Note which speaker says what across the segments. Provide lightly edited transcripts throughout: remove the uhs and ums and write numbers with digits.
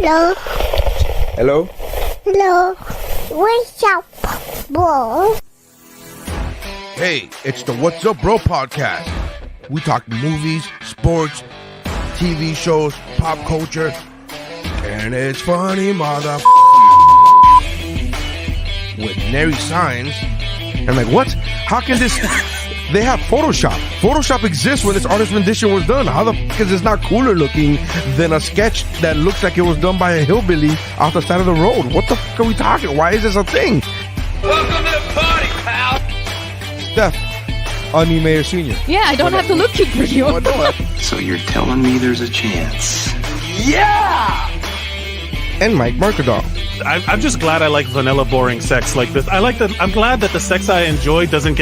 Speaker 1: Hello.
Speaker 2: Hello?
Speaker 1: Hello. What's up, bro?
Speaker 3: Hey, it's the What's Up Bro podcast. We talk movies, sports, TV shows, pop culture, and it's funny, mother. With Nery Saenz. I'm like, what? How can this... They have Photoshop. Photoshop exists when this artist rendition was done. How the fuck is this not cooler looking than a sketch that looks like it was done by a hillbilly off the side of the road? What the fuck are we talking? Why is this a thing?
Speaker 4: Welcome to the party, pal.
Speaker 2: Steph, anie Meyer-Senior.
Speaker 5: Yeah, I don't have to look cute for you.
Speaker 2: Oh, no.
Speaker 6: So you're telling me there's a chance?
Speaker 4: Yeah!
Speaker 3: And Mike Mercadal.
Speaker 7: I'm just glad I like vanilla, boring sex like this. I'm glad that the sex I enjoy won't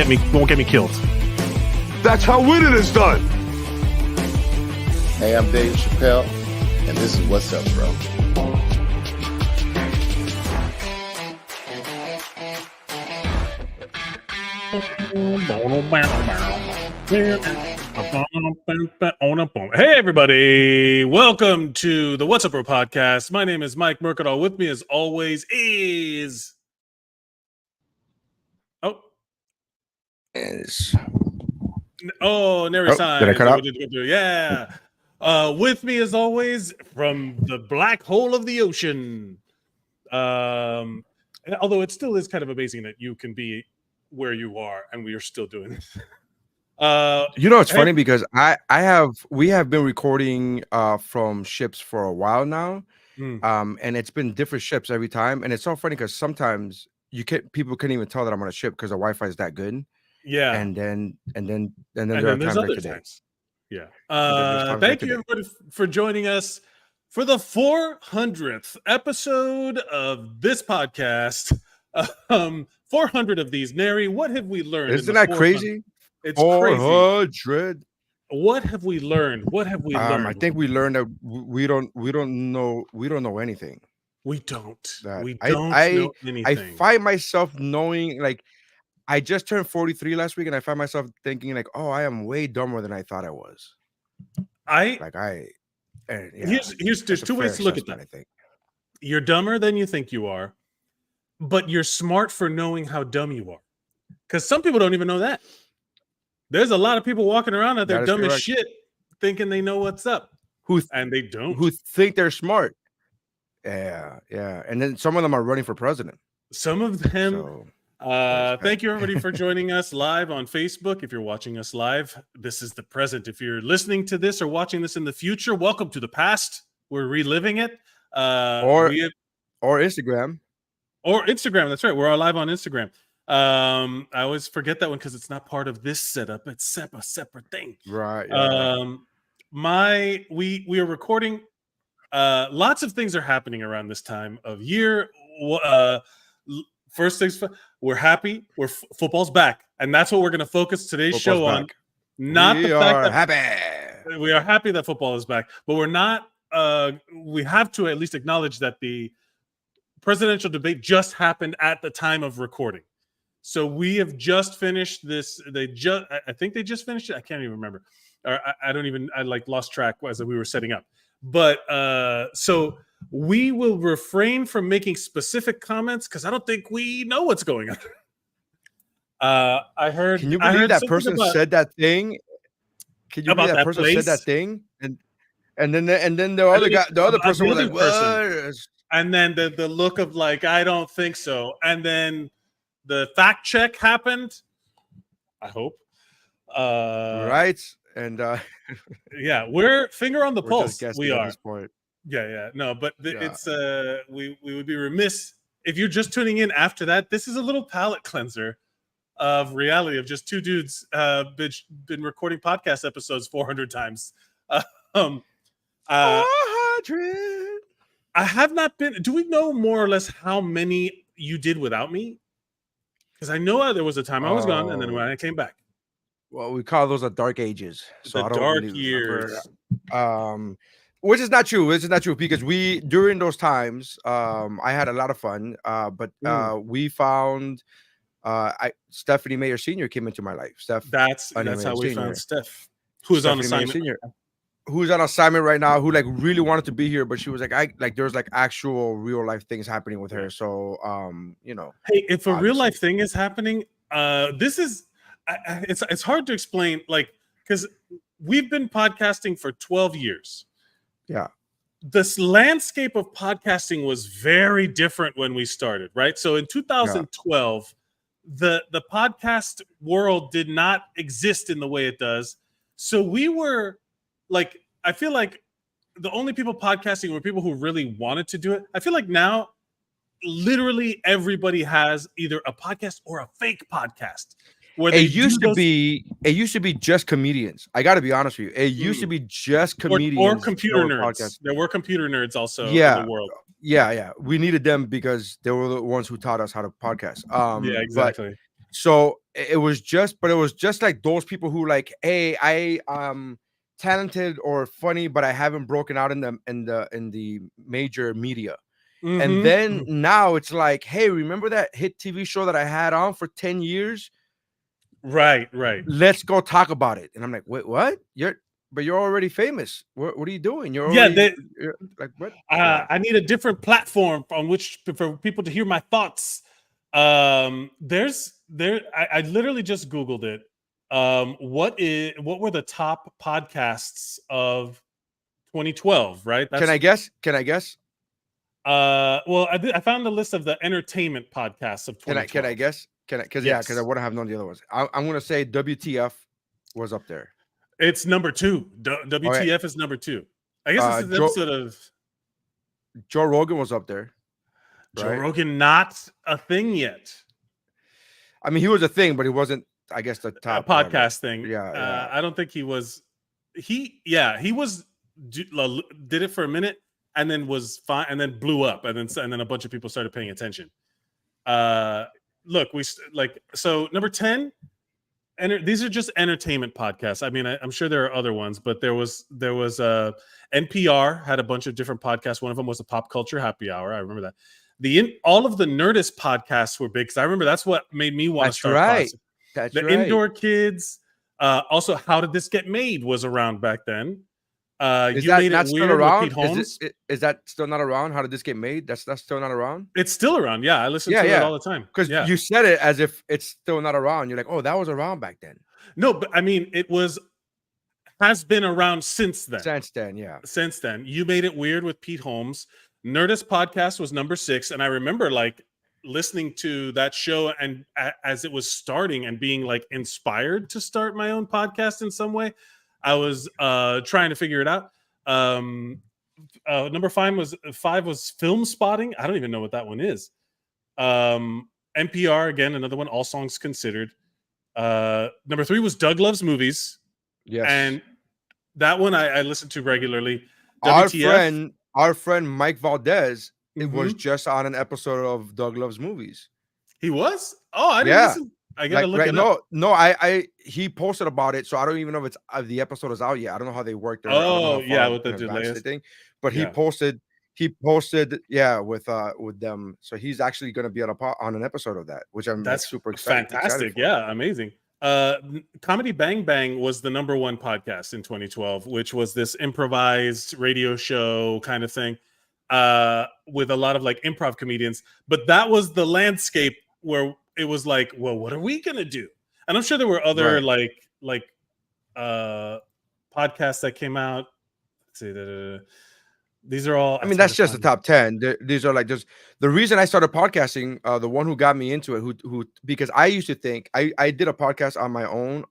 Speaker 7: get me killed.
Speaker 4: That's how winning is done.
Speaker 8: Hey, I'm Dave Chappelle, and this is What's Up, Bro.
Speaker 7: Hey, everybody. Welcome to the What's Up, Bro podcast. My name is Mike Mercadal. With me, as always, is... Nery Saenz.
Speaker 3: Did I cut out?
Speaker 7: Yeah. With me, as always, from the black hole of the ocean. Although it still is kind of amazing that you can be where you are and we are still doing this.
Speaker 2: It's funny because we have been recording from ships for a while now. And it's been different ships every time. And it's so funny because sometimes people can't even tell that I'm on a ship because the Wi-Fi is that good.
Speaker 7: Yeah.
Speaker 2: And then there are times like today.
Speaker 7: Yeah. Thank you, everybody, for joining us for the 400th episode of this podcast. 400 of these. Nery, what have we learned?
Speaker 2: Isn't that crazy?
Speaker 7: It's
Speaker 2: 400.
Speaker 7: crazy. What have we learned?
Speaker 2: I think we learned that we don't know anything.
Speaker 7: We don't know anything.
Speaker 2: I find myself knowing, like, I just turned 43 last week, and I find myself thinking, like, oh, I am way dumber than I thought I was.
Speaker 7: There's two ways to look at that.
Speaker 2: I think
Speaker 7: you're dumber than you think you are, but you're smart for knowing how dumb you are. Because some people don't even know that. There's a lot of people walking around out there dumb as shit, thinking they know what's up, and they don't.
Speaker 2: Who think they're smart. Yeah. And then some of them are running for president.
Speaker 7: Some of them. Thank you, everybody, for joining us live on Facebook. If you're watching us live, this is the present. If you're listening to this or watching this in the future, welcome to the past. We're reliving it.
Speaker 2: Or Instagram.
Speaker 7: Or Instagram. That's right. We're live on Instagram. I always forget that one because it's not part of this setup. It's a separate thing.
Speaker 2: Right. Yeah.
Speaker 7: We are recording. Lots of things are happening around this time of year. First things, we're happy. Football's back, and that's what we're going to focus today's show on. Not the fact that we are happy that football is back, but we're not. We have to at least acknowledge that the presidential debate just happened at the time of recording. So we have just finished this. I think they just finished it. I can't even remember. I lost track as we were setting up. But so we will refrain from making specific comments because I don't think we know what's going on. I heard.
Speaker 2: Can you believe that person said that thing? Can you believe that person said that thing? And then the other person was like, "What?"
Speaker 7: And then the look of like, I don't think so. And then the fact check happened. I hope.
Speaker 2: Right. And
Speaker 7: yeah, we're finger on the pulse. We are.
Speaker 2: At this point.
Speaker 7: Yeah. No, but it's we would be remiss if you're just tuning in after that. This is a little palate cleanser of reality of just two dudes been recording podcast episodes 400 times.
Speaker 2: 400.
Speaker 7: I have not been. Do we know more or less how many you did without me? Because I know there was a time I was gone, and then when I came back.
Speaker 2: Well, we call those the dark ages. So
Speaker 7: the dark years.
Speaker 2: Which is not true. Because during those times, I had a lot of fun. But we found Stephanie Meyer-Senior came into my life.
Speaker 7: That's how we found Steph, who's on assignment.
Speaker 2: who's on assignment right now, who like really wanted to be here, but she was like, there's like actual real life things happening with her. So, you know,
Speaker 7: Hey, if a real
Speaker 2: obviously.
Speaker 7: life thing is happening, this is it's hard to explain, like, because we've been podcasting for 12 years.
Speaker 2: Yeah.
Speaker 7: This landscape of podcasting was very different when we started, right? So in 2012, the podcast world did not exist in the way it does. So we were like, I feel like the only people podcasting were people who really wanted to do it. I feel like now literally everybody has either a podcast or a fake podcast. Where
Speaker 2: it used to be just comedians. I got to be honest with you. It used to be just comedians
Speaker 7: or computer nerds.
Speaker 2: Podcasts.
Speaker 7: There were computer nerds also in the world.
Speaker 2: Yeah. We needed them because they were the ones who taught us how to podcast.
Speaker 7: Yeah, exactly.
Speaker 2: So it was just like those people who like, hey, I talented or funny, but I haven't broken out in the major media. And then now it's like, hey, remember that hit TV show that I had on for 10 years?
Speaker 7: Right.
Speaker 2: Let's go talk about it. And I'm like, wait, what? You're already famous. What are you doing? You're like, what?
Speaker 7: I need a different platform on which for people to hear my thoughts. I literally just Googled it. What were the top podcasts of 2012? Right?
Speaker 2: Can I guess?
Speaker 7: Well, I found the list of the entertainment podcasts of 2012.
Speaker 2: Can I guess? Because I wouldn't have known the other ones. I'm gonna say WTF was up there.
Speaker 7: It's number 2. WTF is number 2. I guess this is an episode of
Speaker 2: Joe Rogan was up there.
Speaker 7: Joe Rogan, not a thing yet.
Speaker 2: I mean, he was a thing, but he wasn't. I guess the top
Speaker 7: podcast thing.
Speaker 2: Yeah.
Speaker 7: I don't think he was. He was did it for a minute and then was fine and then blew up and then a bunch of people started paying attention. Look, so number 10, and these are just entertainment podcasts. I mean, I'm sure there are other ones, but there was NPR had a bunch of different podcasts. One of them was a Pop Culture Happy Hour. I remember that. All of the Nerdist podcasts were big because I remember that's what made me want to start.
Speaker 2: That's
Speaker 7: the
Speaker 2: right.
Speaker 7: Indoor Kids. Also, How Did This Get Made was around back then.
Speaker 2: Is
Speaker 7: You
Speaker 2: that
Speaker 7: Made
Speaker 2: not
Speaker 7: It
Speaker 2: still
Speaker 7: Weird
Speaker 2: around?
Speaker 7: with Pete Holmes.
Speaker 2: Is that still not around? How Did This Get Made? That's still not around?
Speaker 7: It's still around. Yeah, I listen to it all the time.
Speaker 2: Because you said it as if it's still not around. You're like, oh, that was around back then.
Speaker 7: No, but I mean, has been around since then. Since then. You Made It Weird with Pete Holmes. Nerdist Podcast was number 6. And I remember like listening to that show and as it was starting and being like inspired to start my own podcast in some way. I was trying to figure it out. Number 5 was Film Spotting. I don't even know what that one is. NPR, again, another one, All Songs Considered. Number 3 was Doug Loves Movies.
Speaker 2: Yes.
Speaker 7: And that one I listened to regularly.
Speaker 2: WTF. Our friend Mike Valdez, it was just on an episode of Doug Loves Movies.
Speaker 7: He was? Oh, I didn't listen. I gotta look it up.
Speaker 2: No, he posted about it, so I don't even know if it's the episode is out yet. I don't know how they work there.
Speaker 7: With the delays
Speaker 2: thing. But he posted with them. So he's actually going to be on an episode of that, which that's super excited.
Speaker 7: Fantastic. Yeah, amazing. Comedy Bang Bang was the number 1 podcast in 2012, which was this improvised radio show kind of thing with a lot of like improv comedians. But that was the landscape where it was like, well, what are we gonna do? And I'm sure there were other like podcasts that came out. Let's see, these are all.
Speaker 2: I mean, that's just the top 10. These are like just the reason I started podcasting. The one who got me into it, who because I used to think I did a podcast on my own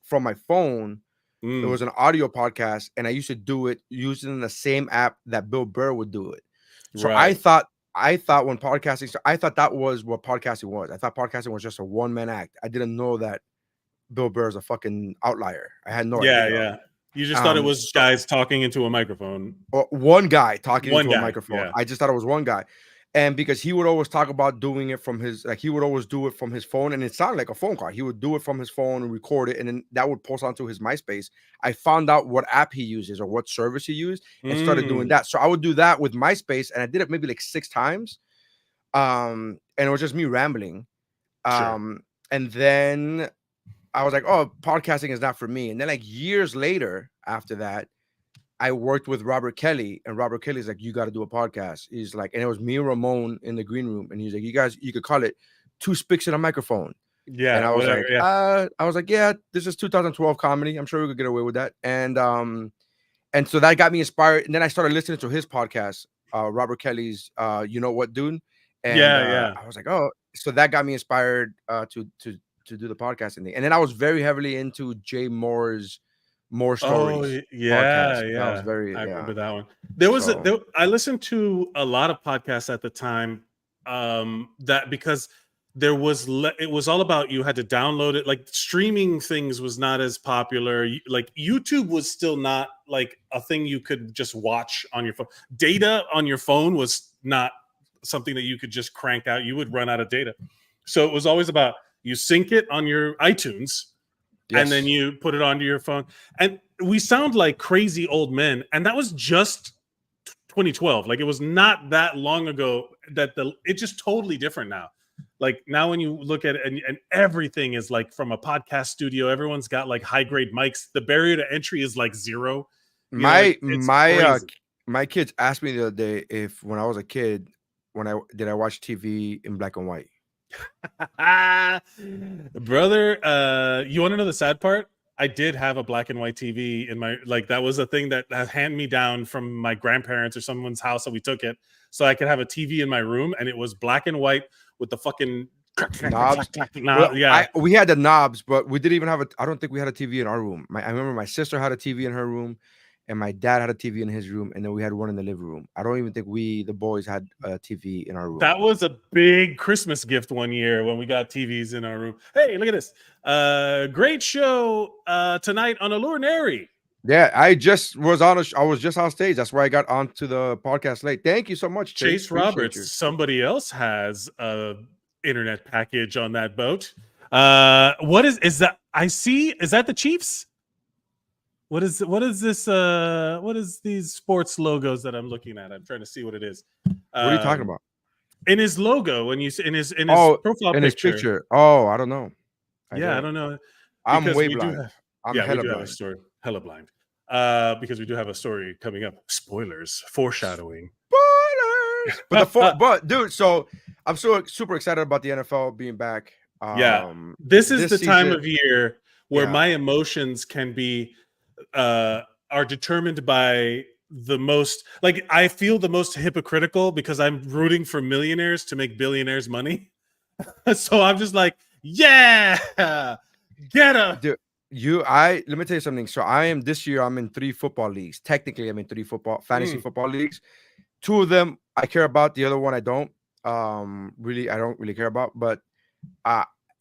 Speaker 2: from my phone. It was an audio podcast, and I used to do it using the same app that Bill Burr would do it. So I thought when podcasting, I thought that was what podcasting was. I thought podcasting was just a one-man act. I didn't know that Bill Burr is a fucking outlier. I had no idea.
Speaker 7: Yeah. You just thought it was guys talking into a microphone.
Speaker 2: Or one guy talking into a microphone.
Speaker 7: Yeah.
Speaker 2: I just thought it was one guy. And because he would always talk about doing it from his, like he would always do it from his phone, and it sounded like a phone call. He would do it from his phone and record it, and then that would post onto his MySpace. I found out what app he uses or what service he used and started doing that. So I would do that with MySpace, and I did it maybe like 6 times. And it was just me rambling. And then I was like, oh, podcasting is not for me. And then like years later after that, I worked with Robert Kelly, and Robert Kelly's like, you got to do a podcast. He's like, and it was me and Ramon in the green room, and he's like, you could call it Two Spics and a Microphone.
Speaker 7: Yeah,
Speaker 2: and I was
Speaker 7: whatever,
Speaker 2: like, yeah, this is 2012 comedy. I'm sure we could get away with that. And so that got me inspired. And then I started listening to his podcast, Robert Kelly's You Know What, Dude? And I was like, oh, so that got me inspired to do the podcast. And then I was very heavily into Jay Moore's More Stories.
Speaker 7: Oh, yeah,
Speaker 2: podcast.
Speaker 7: yeah.
Speaker 2: I was very,
Speaker 7: I remember that one. There was I listened to a lot of podcasts at the time that because there was it was all about you had to download it. Like streaming things was not as popular. Like YouTube was still not like a thing you could just watch on your phone. Data on your phone was not something that you could just crank out. You would run out of data. So it was always about you sync it on your iTunes. Yes. And then you put it onto your phone. And we sound like crazy old men. And that was just 2012. Like it was not that long ago that it's just totally different now. Like now when you look at it and everything is like from a podcast studio, everyone's got like high grade mics. The barrier to entry is like zero.
Speaker 2: My kids asked me the other day if when I was a kid, did I watch TV in black and white?
Speaker 7: Brother, you want to know the sad part? I did have a black and white TV in my, like that was a thing that handed me down from my grandparents or someone's house, and we took it so I could have a TV in my room, and it was black and white with the fucking
Speaker 2: knobs.
Speaker 7: Yeah,
Speaker 2: we had the knobs, but we didn't even have I don't think we had a TV in our room. I remember my sister had a TV in her room, and my dad had a TV in his room, and then we had one in the living room. I don't even think the boys had a TV in our room.
Speaker 7: That was a big Christmas gift one year when we got TVs in our room. Hey, look at this. Great show tonight on Allure Nery.
Speaker 2: Yeah, I was just on stage. That's why I got onto the podcast late. Thank you so much,
Speaker 7: Chase Roberts. Somebody else has a internet package on that boat. What is that? I see. Is that the Chiefs? What is this? What is these sports logos that I'm looking at? I'm trying to see what it is.
Speaker 2: What are you talking about?
Speaker 7: In his logo, when you in his profile
Speaker 2: in
Speaker 7: picture.
Speaker 2: His picture. Oh, I don't know.
Speaker 7: I don't know.
Speaker 2: I'm way blind.
Speaker 7: We do have a story. Hella blind. Because we do have a story coming up. Spoilers, foreshadowing.
Speaker 2: Spoilers. But dude, so I'm so super excited about the NFL being back.
Speaker 7: This is the time of year where my emotions can be are determined by the most, like I feel the most hypocritical because I'm rooting for millionaires to make billionaires money. So I'm just like, yeah, get him.
Speaker 2: Dude, let me tell you something. So this year I'm in 3 football leagues. Technically, I'm in 3 fantasy football leagues. 2 of them I care about, the other one I don't. I don't really care about, but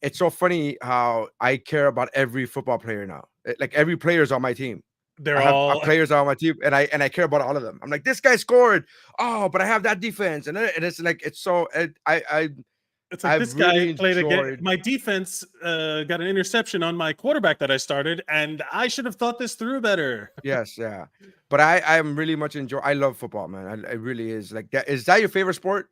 Speaker 2: it's so funny how I care about every football player now. Like every player is on my team.
Speaker 7: They're all
Speaker 2: players on my team, and I care about all of them. I'm like, this guy scored. Oh, but I have that defense, and it's like it's so
Speaker 7: It's like this guy played again. My defense got an interception on my quarterback that I started, and I should have thought this through better.
Speaker 2: Yes, yeah. But I'm really much I love football, man. It really is like that. Is that your favorite sport?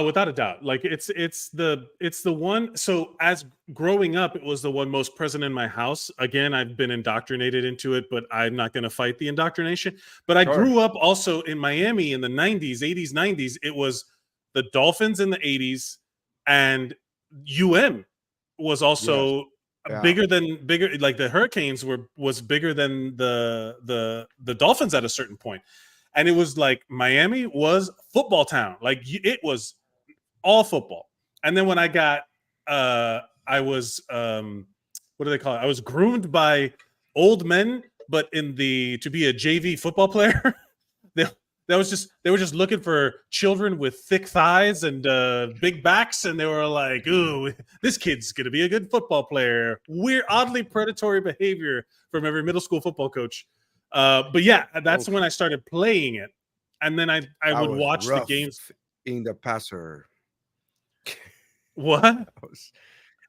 Speaker 7: Without a doubt. Like it's the one. So as growing up, it was the one most present in my house. Again, I've been indoctrinated into it, but I'm not going to fight the indoctrination. But I grew up also in Miami in the 90s, 80s, 90s. It was the Dolphins in the 80s, and was also bigger. Like the Hurricanes was bigger than the Dolphins at a certain point. And it was like Miami was football town. Like it was all football. And then when I got, I was, what do they call it? I was groomed by old men, but to be a JV football player. they were just looking for children with thick thighs and big backs. And they were like, ooh, this kid's going to be a good football player. Weird, oddly predatory behavior from every middle school football coach. But yeah, that's when I started playing it, and then I would watch the games.
Speaker 2: In the passer.
Speaker 7: What?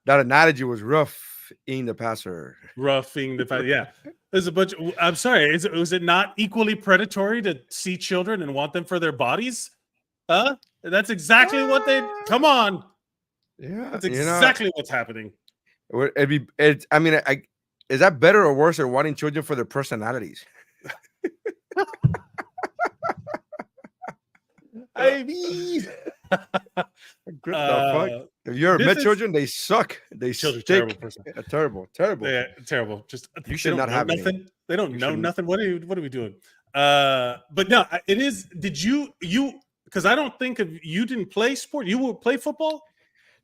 Speaker 2: That analogy was rough in the passer.
Speaker 7: Roughing the passer. Yeah, there's a bunch. I'm sorry. Was it not equally predatory to see children and want them for their bodies? That's exactly what they. Come on.
Speaker 2: Yeah,
Speaker 7: that's exactly what's happening.
Speaker 2: Is that better or worse than wanting children for their personalities?
Speaker 7: I mean,
Speaker 2: What the fuck? If you're met children, they suck. They
Speaker 7: children
Speaker 2: stink.
Speaker 7: terrible.
Speaker 2: Terrible.
Speaker 7: Yeah, terrible. Just
Speaker 2: You should not have
Speaker 7: nothing.
Speaker 2: any.
Speaker 7: They don't know nothing. What are we doing? But no, it is. Did you? Because I don't think of you didn't play sport. You would play football.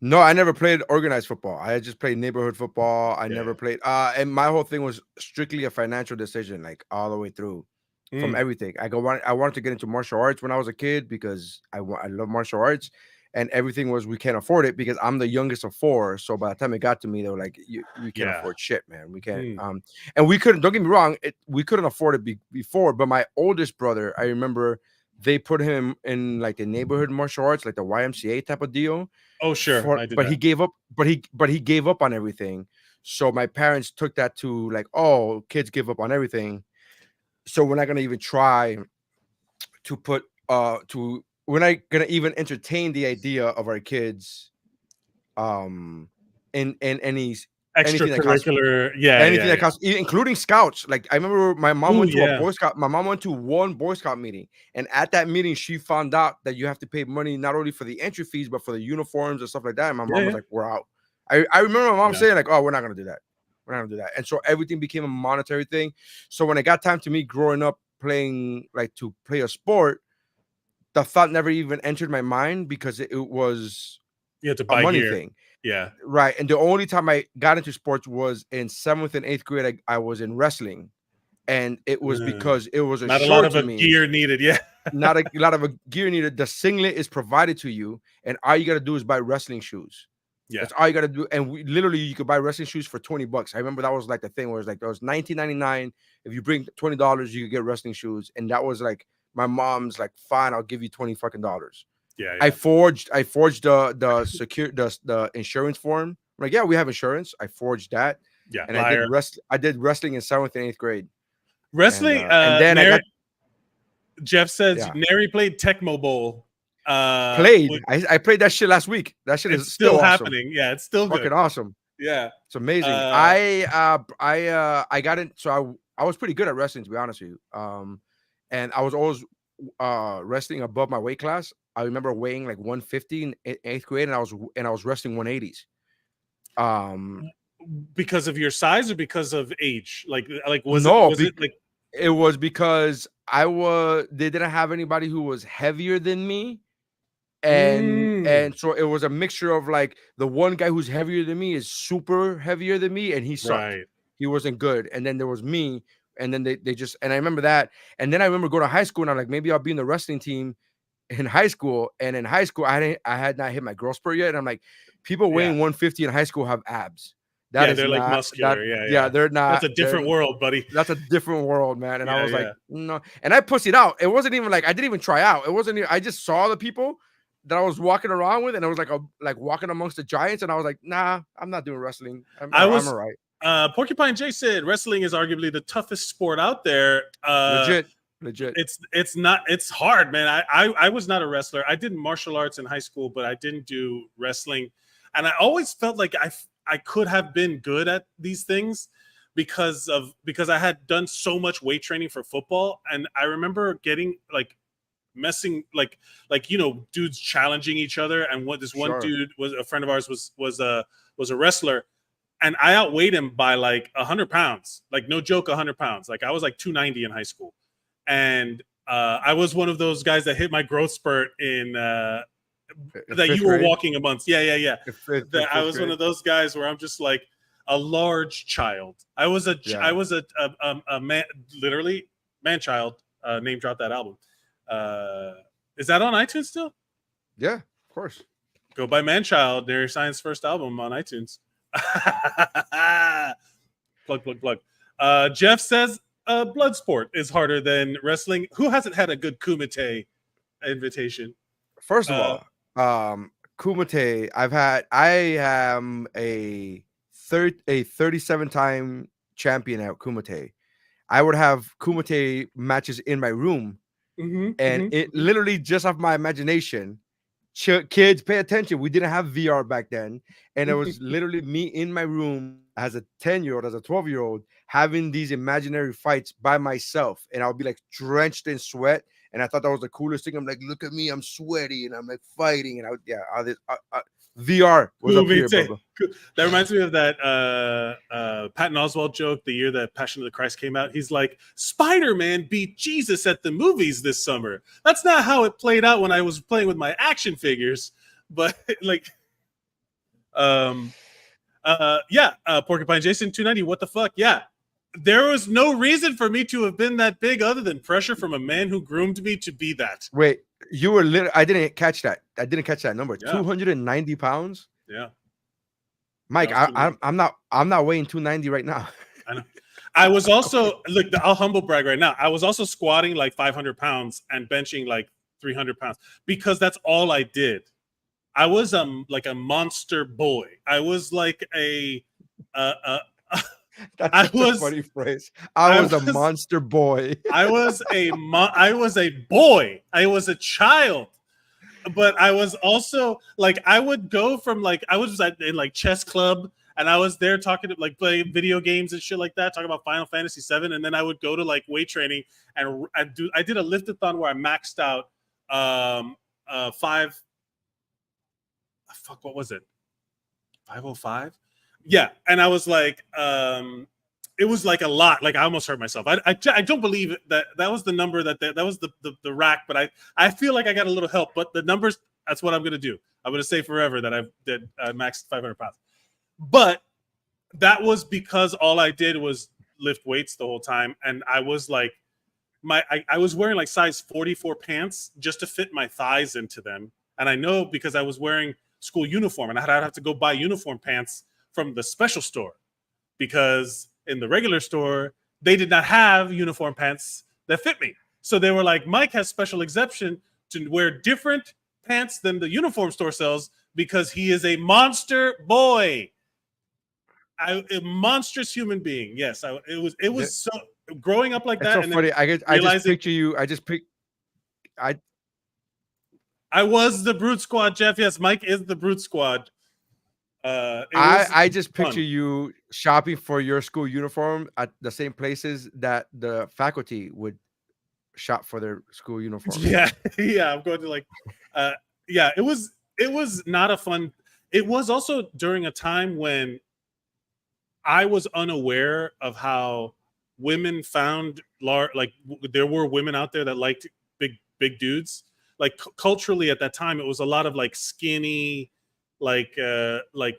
Speaker 2: No, I never played organized football. I just played neighborhood football. I never played. And my whole thing was strictly a financial decision, like all the way through, from everything. I wanted to get into martial arts when I was a kid because I love martial arts, and everything was we can't afford it because I'm the youngest of 4. So by the time it got to me, they were like, "We can't afford shit, man. We can't." And we couldn't. Don't get me wrong, we couldn't afford it before. But my oldest brother, I remember. They put him in like the neighborhood martial arts, like the YMCA type of deal.
Speaker 7: Oh, sure.
Speaker 2: But he gave up. But he gave up on everything. So my parents took that to like, oh, kids give up on everything. So we're not gonna even try to put we're not gonna even entertain the idea of our kids in any
Speaker 7: extracurricular,
Speaker 2: anything that costs, including scouts. Like I remember my mom went to a
Speaker 7: Boy
Speaker 2: Scout. My mom went to one Boy Scout meeting, and at that meeting, she found out that you have to pay money not only for the entry fees but for the uniforms and stuff like that. And my mom was like, "We're out." I remember my mom saying like, "Oh, we're not gonna do that. We're not gonna do that." And so everything became a monetary thing. So when it got time to me growing up playing to play a sport, the thought never even entered my mind because it was
Speaker 7: to buy
Speaker 2: a money
Speaker 7: gear.
Speaker 2: thing.
Speaker 7: Yeah.
Speaker 2: Right. And the only time I got into sports was in 7th and 8th grade. I was in wrestling. And it was because it was
Speaker 7: not a lot of gear needed. Yeah.
Speaker 2: Not a lot of gear needed. The singlet is provided to you. And all you got to do is buy wrestling shoes.
Speaker 7: Yeah.
Speaker 2: That's all you got to do. And you could buy wrestling shoes for $20. I remember that was like the thing where it was like, that was $19.99. If you bring $20, you could get wrestling shoes. And that was like, my mom's like, fine, I'll give you $20 fucking dollars.
Speaker 7: Yeah,
Speaker 2: I forged the insurance form. I'm like, yeah, we have insurance. I forged that.
Speaker 7: Yeah,
Speaker 2: and I did wrestling in 7th and 8th grade.
Speaker 7: Wrestling. And then Jeff says Nery played Tecmo Bowl.
Speaker 2: I played that shit last week. That shit is still
Speaker 7: happening.
Speaker 2: Awesome.
Speaker 7: Yeah, it's still
Speaker 2: fucking
Speaker 7: good.
Speaker 2: Awesome.
Speaker 7: Yeah,
Speaker 2: it's amazing. I got in. So I was pretty good at wrestling, to be honest with you. And I was always wrestling above my weight class. I remember weighing like 150 in 8th grade, and I was wrestling 180s.
Speaker 7: Because of your size or because of age? It
Speaker 2: was because they didn't have anybody who was heavier than me. And so it was a mixture of like the one guy who's heavier than me is super heavier than me, and he sucked.
Speaker 7: Right.
Speaker 2: He wasn't good. And then there was me, and then they just, and I remember that. And then I remember going to high school, and I'm like, maybe I'll be in the wrestling team in high school. And in high school, I had not hit my growth spurt yet. And I'm like, people weighing 150 in high school have abs.
Speaker 7: They're like muscular.
Speaker 2: They're not.
Speaker 7: That's a different world, buddy.
Speaker 2: That's a different world, man. And I was like, no. And I pussied out. It wasn't even like I didn't even try out. It wasn't even, I just saw the people that I was walking around with, and it was like walking amongst the giants. And I was like, nah, I'm not doing wrestling. I'm all right.
Speaker 7: Porcupine J said wrestling is arguably the toughest sport out there.
Speaker 2: Legit.
Speaker 7: It's hard, man. I was not a wrestler. I did martial arts in high school, but I didn't do wrestling. And I always felt like I could have been good at these things because I had done so much weight training for football. And I remember getting messing dudes challenging each other. And what this one dude was a friend of ours was a wrestler. And I outweighed him by like 100 pounds, like no joke, 100 pounds. Like I was like 290 in high school. And I was one of those guys that hit my growth spurt in that you were walking amongst. Yeah. I was one of those guys where I'm just like a large child. I was a man, literally man child. Name drop that album. Is that on iTunes still?
Speaker 2: Yeah, of course.
Speaker 7: Go buy Man Child, Nery Saenz first album on iTunes. Plug. Jeff says blood sport is harder than wrestling. Who hasn't had a good Kumite invitation?
Speaker 2: First of all, Kumite, I am a 37-time champion at Kumite. I would have Kumite matches in my room, and it literally just off my imagination. Kids, pay attention. We didn't have VR back then, and it was literally me in my room as a 10-year-old, as a 12-year-old, having these imaginary fights by myself, and I'll be like drenched in sweat. And I thought that was the coolest thing. I'm like, look at me, I'm sweaty, and I'm like fighting, and VR was up here, brother.
Speaker 7: That reminds me of that Patton Oswalt joke the year that Passion of the Christ came out. He's like, Spider-Man beat Jesus at the movies this summer. That's not how it played out when I was playing with my action figures. But like, Porcupine Jason 290, what the fuck? Yeah. There was no reason for me to have been that big other than pressure from a man who groomed me to be that.
Speaker 2: Wait, you were I didn't catch that. I didn't catch that number.
Speaker 7: Yeah.
Speaker 2: 290 pounds?
Speaker 7: Yeah.
Speaker 2: Mike, I'm not weighing 290 right now.
Speaker 7: I know. I was also, look, I'll humble brag right now. I was also squatting like 500 pounds and benching like 300 pounds because that's all I did. I was like a monster boy. I was like
Speaker 2: That's a funny phrase. I was a monster boy.
Speaker 7: I was a boy. I was a child. But I was also like, I would go from like, I was in like chess club, and I was there talking to like playing video games and shit like that, talking about Final Fantasy VII, and then I would go to like weight training and I did a lift-a-thon where I maxed out what was it? 505? Yeah, and I was like, it was like a lot. Like I almost hurt myself. I don't believe that was the number that was the rack, but I feel like I got a little help. But the numbers, that's what I'm gonna do. I'm gonna say forever that I maxed 500 pounds. But that was because all I did was lift weights the whole time, and I was like, I was wearing like size 44 pants just to fit my thighs into them, and I know because I was wearing school uniform, and I'd have to go buy uniform pants from the special store because in the regular store they did not have uniform pants that fit me. So they were like, Mike has special exception to wear different pants than the uniform store sells because he is a monster boy. A monstrous human being. Yes, it was so growing up like that.
Speaker 2: So
Speaker 7: and
Speaker 2: funny. I just picture you.
Speaker 7: I was the Brute Squad, Jeff. Yes, Mike is the Brute Squad.
Speaker 2: I just picture you shopping for your school uniform at the same places that the faculty would shop for their school uniform.
Speaker 7: Yeah, yeah. I'm going to like, yeah. It was not a fun. It was also during a time when I was unaware of how women found like there were women out there that liked big dudes. Like culturally at that time, it was a lot of like skinny, like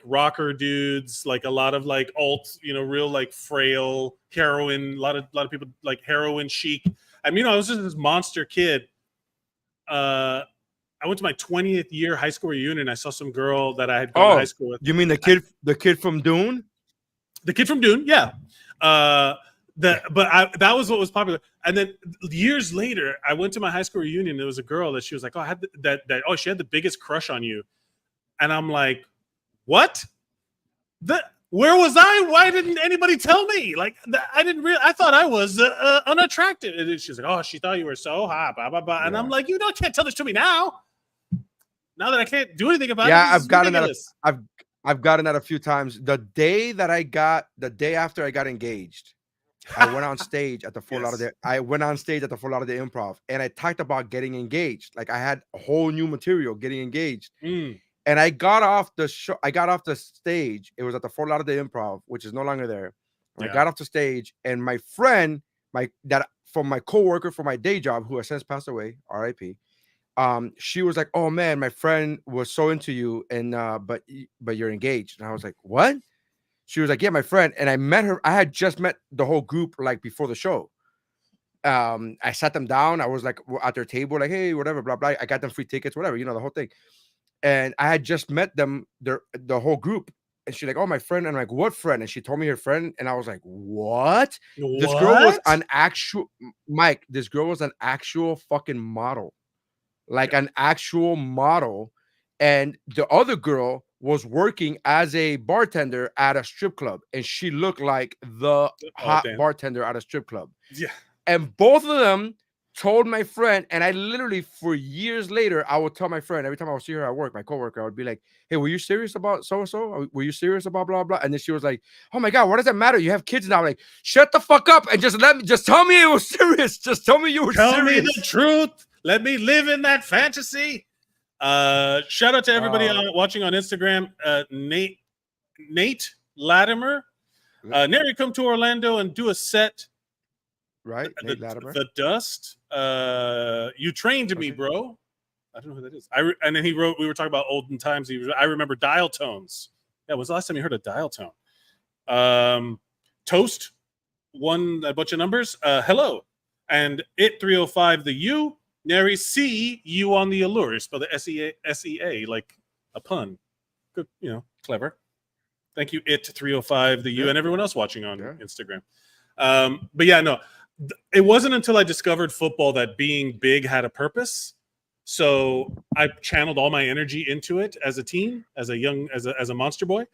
Speaker 7: rocker dudes, like a lot of like alt, real like frail heroin. A lot of people like heroin chic. I mean, I was just this monster kid. I went to my 20th year high school reunion. I saw some girl that I had gone to high school with.
Speaker 2: You mean the kid from Dune?
Speaker 7: The kid from Dune, yeah. That was what was popular. And then years later, I went to my high school reunion. There was a girl that she was like, "Oh, I had she had the biggest crush on you," and I'm like, "What? Where was I? Why didn't anybody tell me? Like, I didn't I thought I was unattractive." And she's like, "Oh, she thought you were so hot." Blah blah blah. And I'm like, can't tell this to me now. Now that I can't do anything about it.
Speaker 2: Yeah, I've gotten that. I've gotten that a few times. The day after I got engaged, I went on stage at the Fort Lauderdale. I went on stage at the Fort Lauderdale Improv, and I talked about getting engaged. Like I had a whole new material, getting engaged. And I got off the show. I got off the stage. It was at the Fort Lauderdale Improv, which is no longer there. I got off the stage, and my friend, my coworker for my day job, who has since passed away, R.I.P. She was like, "Oh man, my friend was so into you, and but you're engaged." And I was like, "What?" She was like, "Yeah, my friend." And I met her. I had just met the whole group like before the show. I sat them down. I was like at their table, like, "Hey, whatever, blah blah." I got them free tickets, whatever, the whole thing. And I had just met them, the whole group. And she's like, "Oh, my friend." And I'm like, "What friend?" And she told me her friend. And I was like, "What?" This girl was an actual Mike. This girl was an actual fucking model. Like an actual model, and the other girl was working as a bartender at a strip club, and she looked like the hot bartender at a strip club.
Speaker 7: Yeah,
Speaker 2: and both of them told my friend, and I literally for years later, I would tell my friend every time I would see her at work, my coworker, I would be like, "Hey, were you serious about so and so? Were you serious about blah blah?" And then she was like, "Oh my god, what does that matter? You have kids now." I'm like, shut the fuck up and just tell me it was serious. Just tell me you were serious.
Speaker 7: Tell me the truth. Let me live in that fantasy. Shout out to everybody watching on Instagram. Nate Latimer. Nery, come to Orlando and do a set.
Speaker 2: Right, Nate Latimer.
Speaker 7: The Dust. You trained me, bro. I don't know who that is. And then he wrote. We were talking about olden times. I remember dial tones. Yeah, when's the last time you heard a dial tone? Toast won a bunch of numbers. Hello, and it 305 the U. Nery C U on the allure. Spell the SEA like a pun. Good, clever. Thank you, it 305 the U, and everyone else watching on Instagram. But yeah, no. It wasn't until I discovered football that being big had a purpose. So I channeled all my energy into it as a teen, as a monster boy.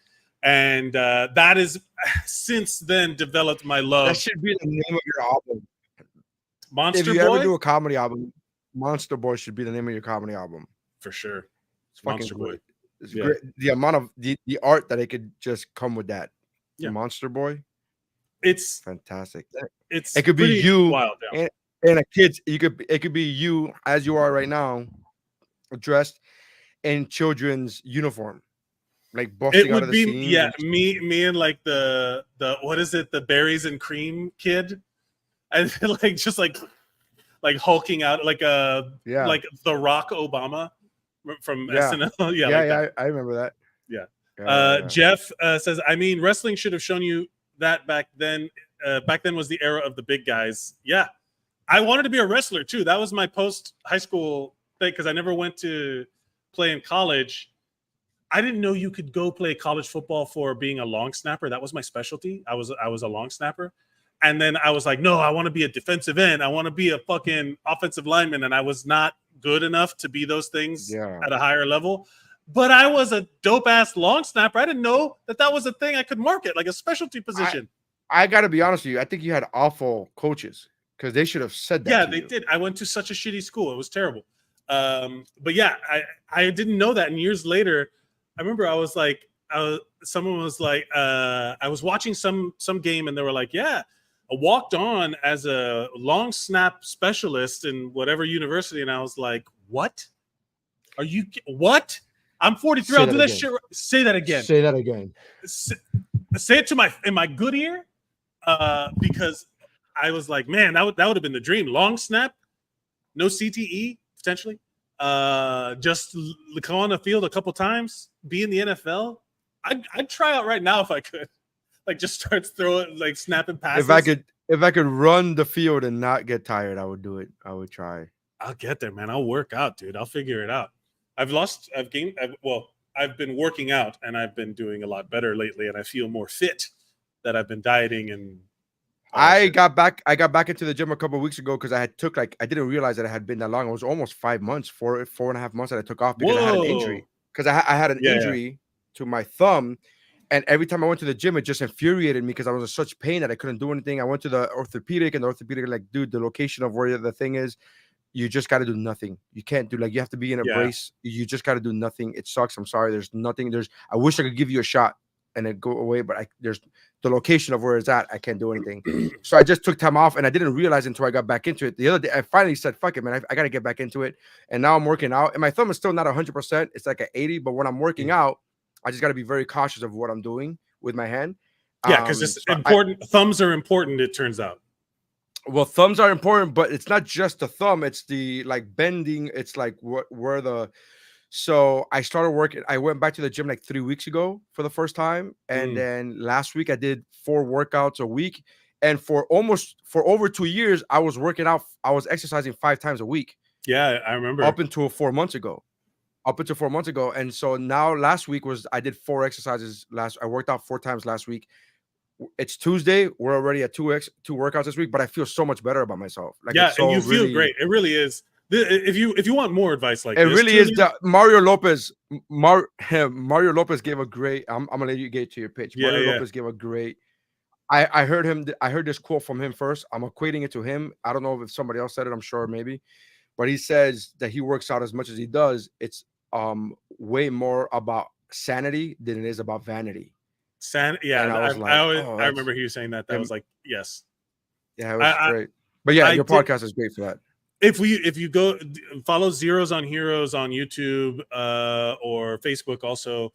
Speaker 7: And that is since then developed my love.
Speaker 2: That should be the name of your album.
Speaker 7: Monster Boy?
Speaker 2: If you ever do a comedy album, Monster Boy should be the name of your comedy album.
Speaker 7: For sure.
Speaker 2: It's Monster Boy. It's great. The amount of the art that it could just come with that. Yeah. Monster Boy.
Speaker 7: It's
Speaker 2: fantastic.
Speaker 7: It
Speaker 2: could be you
Speaker 7: wild,
Speaker 2: and a kid's. It could be you as you are right now, dressed in children's uniform, like busting out of the scene.
Speaker 7: Yeah, me and like the what is it? The berries and cream kid, and like just like hulking out like like the Rock Obama from SNL. Yeah,
Speaker 2: I remember that.
Speaker 7: Yeah. Jeff says, I mean, wrestling should have shown you that back then. Back then was the era of the big guys. Yeah, I wanted to be a wrestler too. That was my post high school thing because I never went to play in college. I didn't know you could go play college football for being a long snapper. That was my specialty. I was a long snapper, and then I was like, no, I want to be a defensive end. I want to be a fucking offensive lineman, and I was not good enough to be those things at a higher level. But I was a dope ass long snapper. I didn't know that was a thing I could market, like a specialty position.
Speaker 2: I got to be honest with you. I think you had awful coaches because they should have said that.
Speaker 7: Yeah, they did. I went to such a shitty school. It was terrible. But yeah, I didn't know that. And years later, I remember someone was like, I was watching some game and they were like, yeah, I walked on as a long snap specialist in whatever university. And I was like, what? What? I'm 43. I'll do that shit. Say that again.
Speaker 2: Say that again.
Speaker 7: Say it in my good ear. Because I was like, man, that would have been the dream. Long snap, no CTE potentially. Just come on the field a couple times, be in the NFL. I'd try out right now if I could. Like just start throwing, like snapping passes.
Speaker 2: If I could run the field and not get tired, I would do it. I would try.
Speaker 7: I'll get there, man. I'll work out, dude. I'll figure it out. I've been working out and I've been doing a lot better lately, and I feel more fit. That I've been dieting and I
Speaker 2: got back into the gym a couple of weeks ago because I didn't realize that it had been that long. It was almost 5 months, 4.5 months that I took off because I had an injury. Because I had an injury to my thumb, and every time I went to the gym, it just infuriated me because I was in such pain that I couldn't do anything. I went to the orthopedic, and the orthopedic like, dude, the location of where the thing is, you just got to do nothing. You can't do you have to be in a brace. You just got to do nothing. It sucks. I'm sorry. There's nothing. I wish I could give you a shot and it go away, but there's the location of where it's at. I can't do anything. So I just took time off, and I didn't realize until I got back into it. The other day, I finally said, fuck it, man. I got to get back into it. And now I'm working out, and my thumb is still not 100%. It's like an 80, but when I'm working out, I just got to be very cautious of what I'm doing with my hand.
Speaker 7: Yeah, because it's important. Thumbs are important, it turns out.
Speaker 2: Well, thumbs are important, but it's not just the thumb. It's the bending. It's like where the... So I started working. I went back to the gym like 3 weeks ago for the first time. And then last week I did 4 workouts a week. And for over 2 years, I was working out. I was exercising 5 times a week.
Speaker 7: Yeah, I remember.
Speaker 2: Up until 4 months ago. And so now last week I did 4 exercises. I worked out 4 times last week. It's Tuesday. We're already at 2 workouts this week, but I feel so much better about myself.
Speaker 7: And you feel great. It really is. If you want more advice like
Speaker 2: it this, really is. Mario Lopez gave a great. I'm gonna let you get to your pitch. Mario Lopez gave a great. I heard him. I heard this quote from him first. I'm equating it to him. I don't know if somebody else said it. I'm sure maybe, but he says that he works out as much as he does. It's way more about sanity than it is about vanity.
Speaker 7: Yeah,
Speaker 2: and
Speaker 7: I remember he was saying that. That was like, yes.
Speaker 2: Yeah, it was great. But yeah, your podcast is great for that.
Speaker 7: If you go follow Zeros on Heroes on YouTube or Facebook also,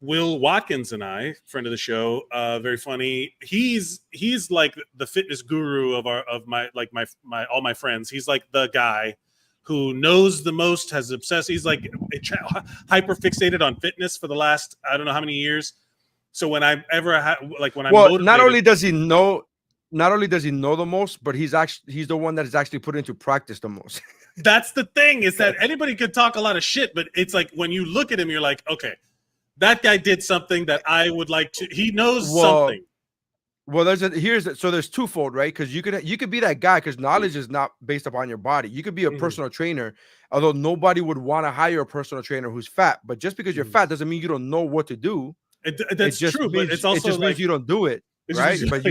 Speaker 7: Will Watkins and I, friend of the show, very funny. He's like the fitness guru of all my friends. He's like the guy who knows the most, has obsessed. He's like hyper fixated on fitness for the last I don't know how many years. So when I ever when I'm motivated,
Speaker 2: not only does he know the most, but he's the one that is actually put into practice the most.
Speaker 7: That's the thing, is that anybody could talk a lot of shit, but it's like when you look at him, you're like, okay, that guy did something that I would like to. He knows something.
Speaker 2: Well, there's twofold, right? Because you could be that guy, because knowledge is not based upon your body. You could be a personal trainer, although nobody would want to hire a personal trainer who's fat. But just because you're fat doesn't mean you don't know what to do.
Speaker 7: That's true, but it's also
Speaker 2: means you don't do it, right? But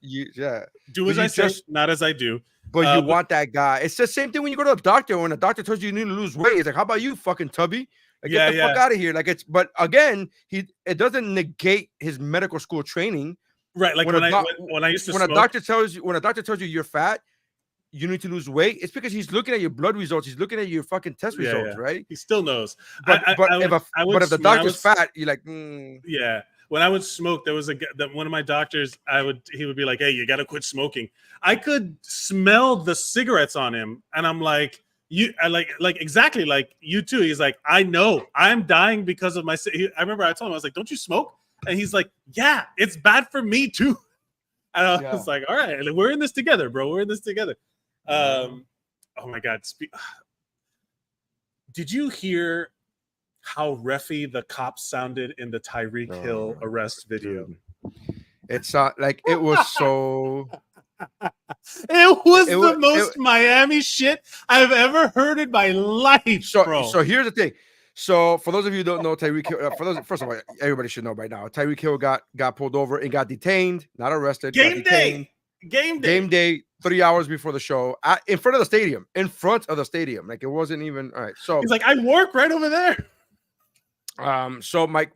Speaker 2: you
Speaker 7: do as I say, not as I do.
Speaker 2: But you want that guy. It's the same thing when you go to a doctor. When a doctor tells you need to lose weight, it's like, how about you, fucking tubby? Like, get the fuck out of here. Like, but again, it doesn't negate his medical school training.
Speaker 7: Right, like when I used to smoke.
Speaker 2: A doctor tells you you're fat, you need to lose weight, it's because he's looking at your blood results, he's looking at your fucking test results, right?
Speaker 7: He still knows.
Speaker 2: But if the doctor's fat, you're like,
Speaker 7: yeah. When I would smoke, there was one of my doctors. He would be like, "Hey, you got to quit smoking." I could smell the cigarettes on him, and I'm like, like exactly like you too. He's like, "I know, I'm dying because of my." I remember I told him, I was like, "Don't you smoke?" And he's like, "Yeah, it's bad for me too." And I was like, "All right, we're in this together, bro. We're in this together." Oh my God! Did you hear how reffy the cops sounded in the Tyreek Hill arrest video?
Speaker 2: It's like it was so.
Speaker 7: It was the most Miami shit I've ever heard in my life, bro.
Speaker 2: So here's the thing. So for those of you who don't know, Tyreek Hill, first of all, everybody should know by now. Tyreek Hill got pulled over and got detained, not arrested.
Speaker 7: Game day.
Speaker 2: 3 hours before the show, in front of the stadium. Like, it wasn't even all right. So
Speaker 7: he's like, I work right over there.
Speaker 2: So I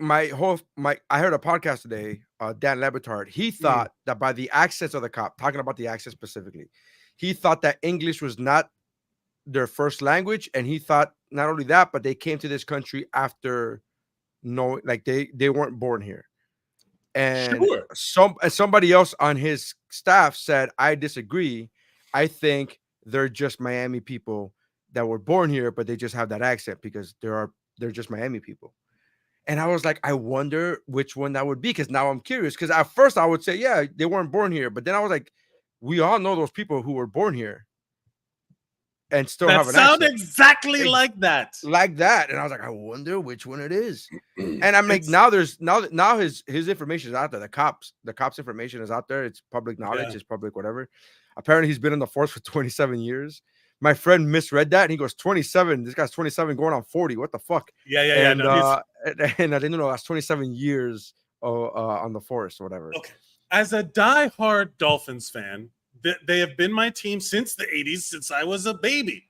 Speaker 2: heard a podcast today, Dan Lebitard. He thought that by the accents of the cop, talking about the accent specifically, he thought that English was not their first language, and he thought not only that, but they came to this country after they weren't born here. And somebody else on his staff said, I disagree. I think they're just Miami people that were born here, but they just have that accent because they're just Miami people. And I was like, I wonder which one that would be, because now I'm curious. Because at first I would say, yeah, they weren't born here, but then I was like, we all know those people who were born here and still have an accent.
Speaker 7: Exactly like that.
Speaker 2: And I was like, I wonder which one it is. And I'm like, now his information is out there. The cops information is out there. It's public knowledge. It's public whatever. Apparently he's been in the force for 27 years. My friend misread that and he goes, 27. This guy's 27 going on 40. What the fuck?
Speaker 7: Yeah.
Speaker 2: And I didn't know that's 27 years on the force or whatever.
Speaker 7: Okay. As a diehard Dolphins fan, they have been my team since the 80s, since I was a baby,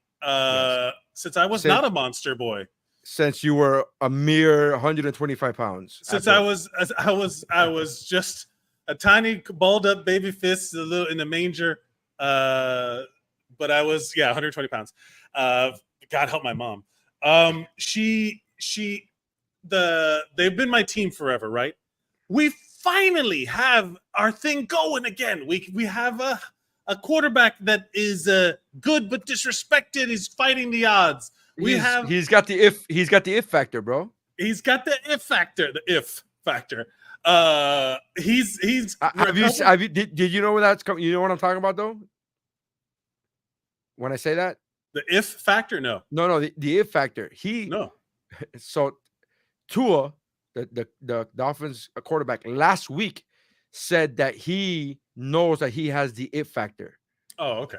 Speaker 7: since I was not a monster boy.
Speaker 2: Since you were a mere 125 pounds.
Speaker 7: Since I was just a tiny balled up baby fist, a little in the manger. But I was 120 pounds. God help my mom. They've been my team forever, right? We finally have our thing going again. We have a quarterback that is good but disrespected. He's fighting the odds. He's got the if factor, bro. He's got the if factor. The if factor.
Speaker 2: Did you know where that's coming? You know what I'm talking about though? When I say that,
Speaker 7: the if factor, no,
Speaker 2: the if factor. So Tua, the Dolphins quarterback, last week said that he knows that he has the it factor.
Speaker 7: Oh, okay.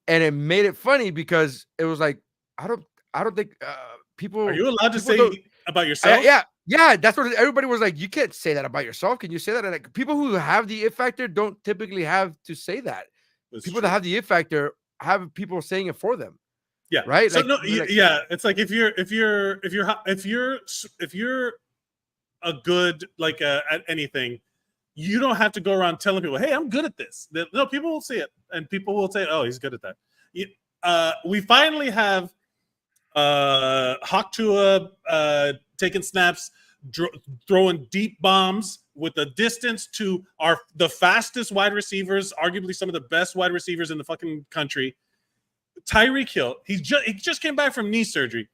Speaker 2: And it made it funny because it was like, I don't think people.
Speaker 7: Are you allowed to say about yourself?
Speaker 2: Yeah, that's what everybody was like. You can't say that about yourself. Can you say that? And like, people who have the it factor don't typically have to say that.
Speaker 7: That's
Speaker 2: People
Speaker 7: true.
Speaker 2: that have the it factor have people saying it for them.
Speaker 7: Yeah.
Speaker 2: Right.
Speaker 7: So
Speaker 2: Like,
Speaker 7: no,
Speaker 2: like,
Speaker 7: yeah. It's like if you're a good like at anything, you don't have to go around telling people, "Hey, I'm good at this." No, people will see it, and people will say, "Oh, he's good at that." We finally have Hawk Tua taking snaps, throwing deep bombs with a distance to the fastest wide receivers, arguably some of the best wide receivers in the fucking country. Tyreek Hill, he just came back from knee surgery.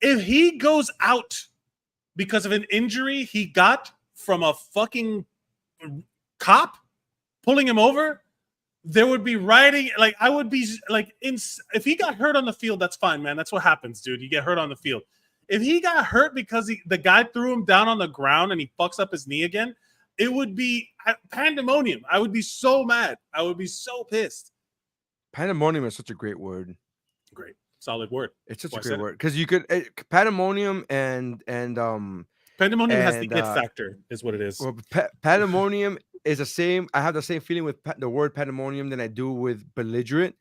Speaker 7: If he goes out because of an injury he got from a fucking cop pulling him over, there would be rioting. Like, I would be like, if he got hurt on the field, that's fine, man. That's what happens, dude. You get hurt on the field. If he got hurt because the guy threw him down on the ground and he fucks up his knee again, it would be pandemonium. I would be so mad. I would be so pissed.
Speaker 2: pandemonium is such a great word.
Speaker 7: Great. Solid word.
Speaker 2: It's such a great word because you could pandemonium and
Speaker 7: pandemonium has the it factor, is what it is.
Speaker 2: Well, pandemonium is the same. I have the same feeling with the word pandemonium than I do with belligerent,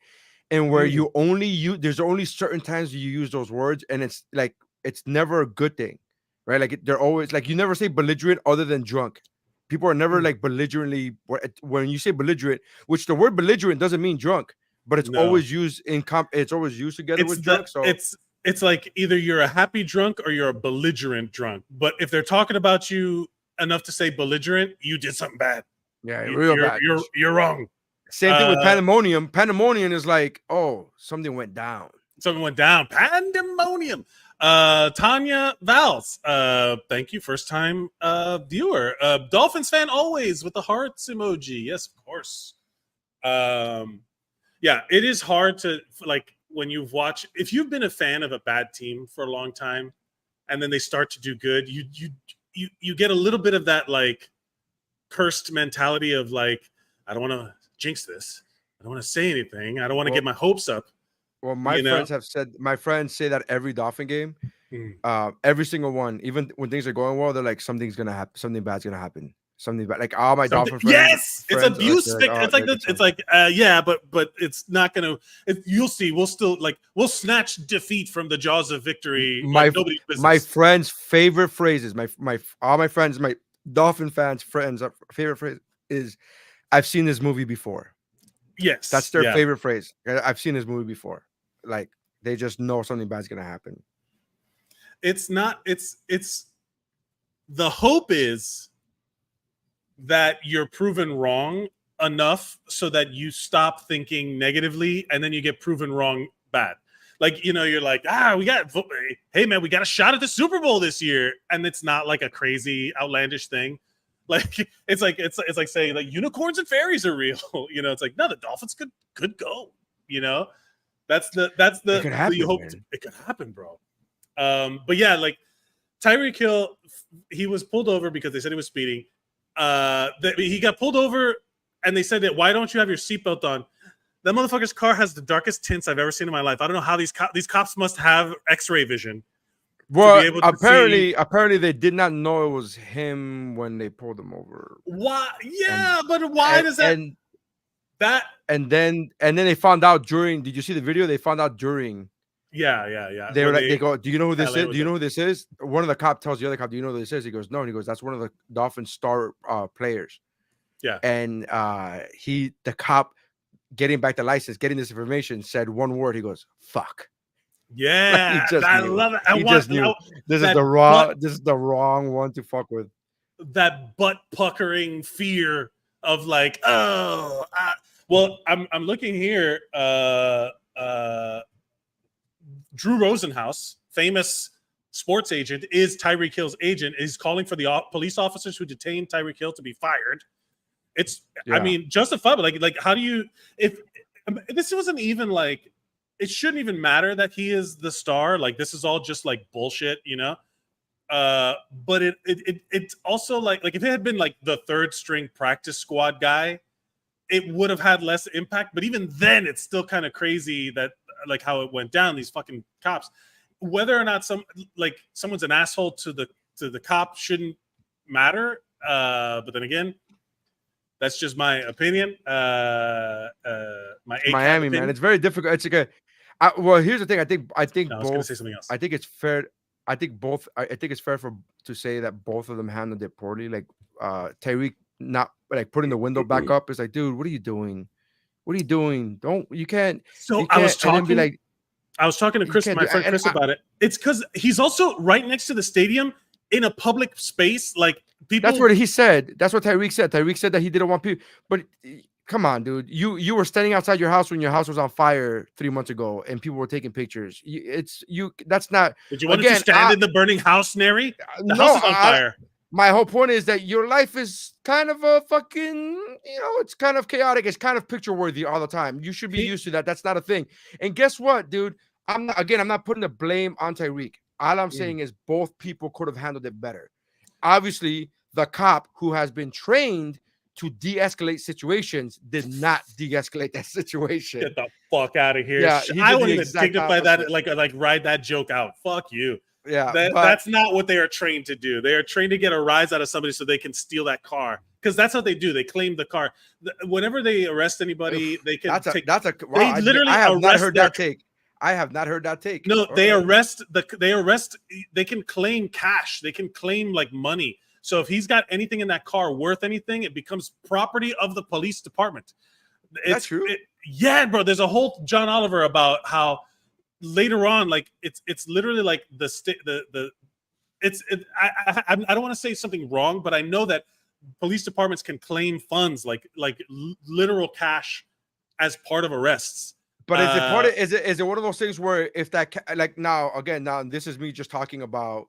Speaker 2: and where you only there's only certain times you use those words, and it's like it's never a good thing, right? Like they're always like you never say belligerent other than drunk. People are never like belligerently when you say belligerent, which the word belligerent doesn't mean drunk. But it's always used it's always used together with drunk. So
Speaker 7: it's like either you're a happy drunk or you're a belligerent drunk. But if they're talking about you enough to say belligerent, you did something bad.
Speaker 2: Yeah, real bad.
Speaker 7: You're wrong.
Speaker 2: Same thing with pandemonium. Pandemonium is like, oh, something went down.
Speaker 7: Something went down. Pandemonium. Tanya Valls, thank you. First time viewer. Dolphins fan always with the hearts emoji. Yes, of course. Yeah, it is hard to like when you've watched. If you've been a fan of a bad team for a long time, and then they start to do good, you get a little bit of that like cursed mentality of like, I don't want to jinx this. I don't want to say anything. I don't want to get my hopes up.
Speaker 2: Well, my friends say that every Dolphin game, every single one, even when things are going well, they're like something's gonna happen, something bad's gonna happen. Something bad, like all my Dolphin friends.
Speaker 7: Yes, it's abuse. It's like yeah, but it's not gonna. You'll see. We'll still we'll snatch defeat from the jaws of victory.
Speaker 2: My friends' favorite phrases. All my friends, my Dolphin fans' friends' favorite phrase is, "I've seen this movie before."
Speaker 7: Yes,
Speaker 2: that's their favorite phrase. I've seen this movie before. Like they just know something bad's gonna happen.
Speaker 7: It's not. It's the hope is that you're proven wrong enough so that you stop thinking negatively and then you get proven wrong bad. Like, you're like, hey man, we got a shot at the Super Bowl this year. And it's not like a crazy outlandish thing. Like, it's like saying like unicorns and fairies are real. It's like, no, the Dolphins could go, that's the
Speaker 2: it could happen,
Speaker 7: you hope it could happen, bro. But yeah, like Tyreek Hill, he was pulled over because they said he was speeding. He got pulled over and they said that, why don't you have your seatbelt on? That motherfucker's car has the darkest tints I've ever seen in my life. I don't know how these cops must have x-ray vision.
Speaker 2: Well, apparently they did not know it was him when they pulled him over.
Speaker 7: Why? Yeah, but why does that?
Speaker 2: And then they found out during. Did you see the video? They found out during.
Speaker 7: Yeah.
Speaker 2: They were like, they go, do you know who this is? Do you know who this is? One of the cop tells the other cop, do you know who this is? He goes, no. And he goes, that's one of the Dolphins star players.
Speaker 7: Yeah.
Speaker 2: And the cop getting back the license, getting this information, said one word. He goes, fuck.
Speaker 7: Yeah. I love it.
Speaker 2: He just knew. This is the wrong one to fuck with.
Speaker 7: That butt puckering fear of like, well, I'm looking here. Drew Rosenhaus, famous sports agent, is Tyreek Hill's agent, is calling for the police officers who detained Tyreek Hill to be fired. I mean, justifiable. Like, how do you, if this wasn't even like, it shouldn't even matter that he is the star. Like, this is all just like bullshit, but it's also like if it had been like the third string practice squad guy, it would have had less impact. But even then, it's still kind of crazy that how it went down. These fucking cops, whether or not someone's an asshole to to the cop shouldn't matter. But then again, that's just my opinion. My
Speaker 2: Miami,
Speaker 7: opinion.
Speaker 2: man, it's very difficult. It's like well, here's the thing. I think
Speaker 7: I was
Speaker 2: both.
Speaker 7: going to say something else.
Speaker 2: I think it's fair. I think it's fair to say that both of them handled it poorly. Like Tyreek not like putting the window back up. It's like, dude, what are you doing? What are you doing? You can't.
Speaker 7: So
Speaker 2: you
Speaker 7: I was
Speaker 2: can't,
Speaker 7: talking.
Speaker 2: like,
Speaker 7: I was talking to Chris, my friend Chris, about it. It's because he's also right next to the stadium in a public space. Like people.
Speaker 2: That's what he said. That's what Tyreek said. Tyreek said that he didn't want people. But come on, dude. You were standing outside your house when your house was on fire 3 months ago, and people were taking pictures. That's not.
Speaker 7: Did you want to stand in the burning house, Nery? The house is on fire.
Speaker 2: My whole point is that your life is kind of a fucking, it's kind of chaotic. It's kind of picture worthy all the time. You should be used to that. That's not a thing. And guess what, dude? I'm not putting the blame on Tyreek. All I'm saying is both people could have handled it better. Obviously, the cop who has been trained to de-escalate situations did not de-escalate that situation.
Speaker 7: Get the fuck out of here.
Speaker 2: Yeah,
Speaker 7: I wouldn't even dignify that, like ride that joke out. Fuck you.
Speaker 2: Yeah,
Speaker 7: that's not what they are trained to do. They are trained to get a rise out of somebody so they can steal that car, because that's what they do. They claim the car. Whenever they arrest anybody, they can
Speaker 2: wow,
Speaker 7: they literally
Speaker 2: I have
Speaker 7: arrest
Speaker 2: not heard that take. I have not heard that take.
Speaker 7: No, they arrest. They can claim cash. They can claim like money. So if he's got anything in that car worth anything, it becomes property of the police department.
Speaker 2: That's true.
Speaker 7: Yeah, bro. There's a whole John Oliver about how later on, like it's literally like I don't want to say something wrong, but I know that police departments can claim funds like literal cash as part of arrests.
Speaker 2: But is it one of those things where if that now this is me just talking about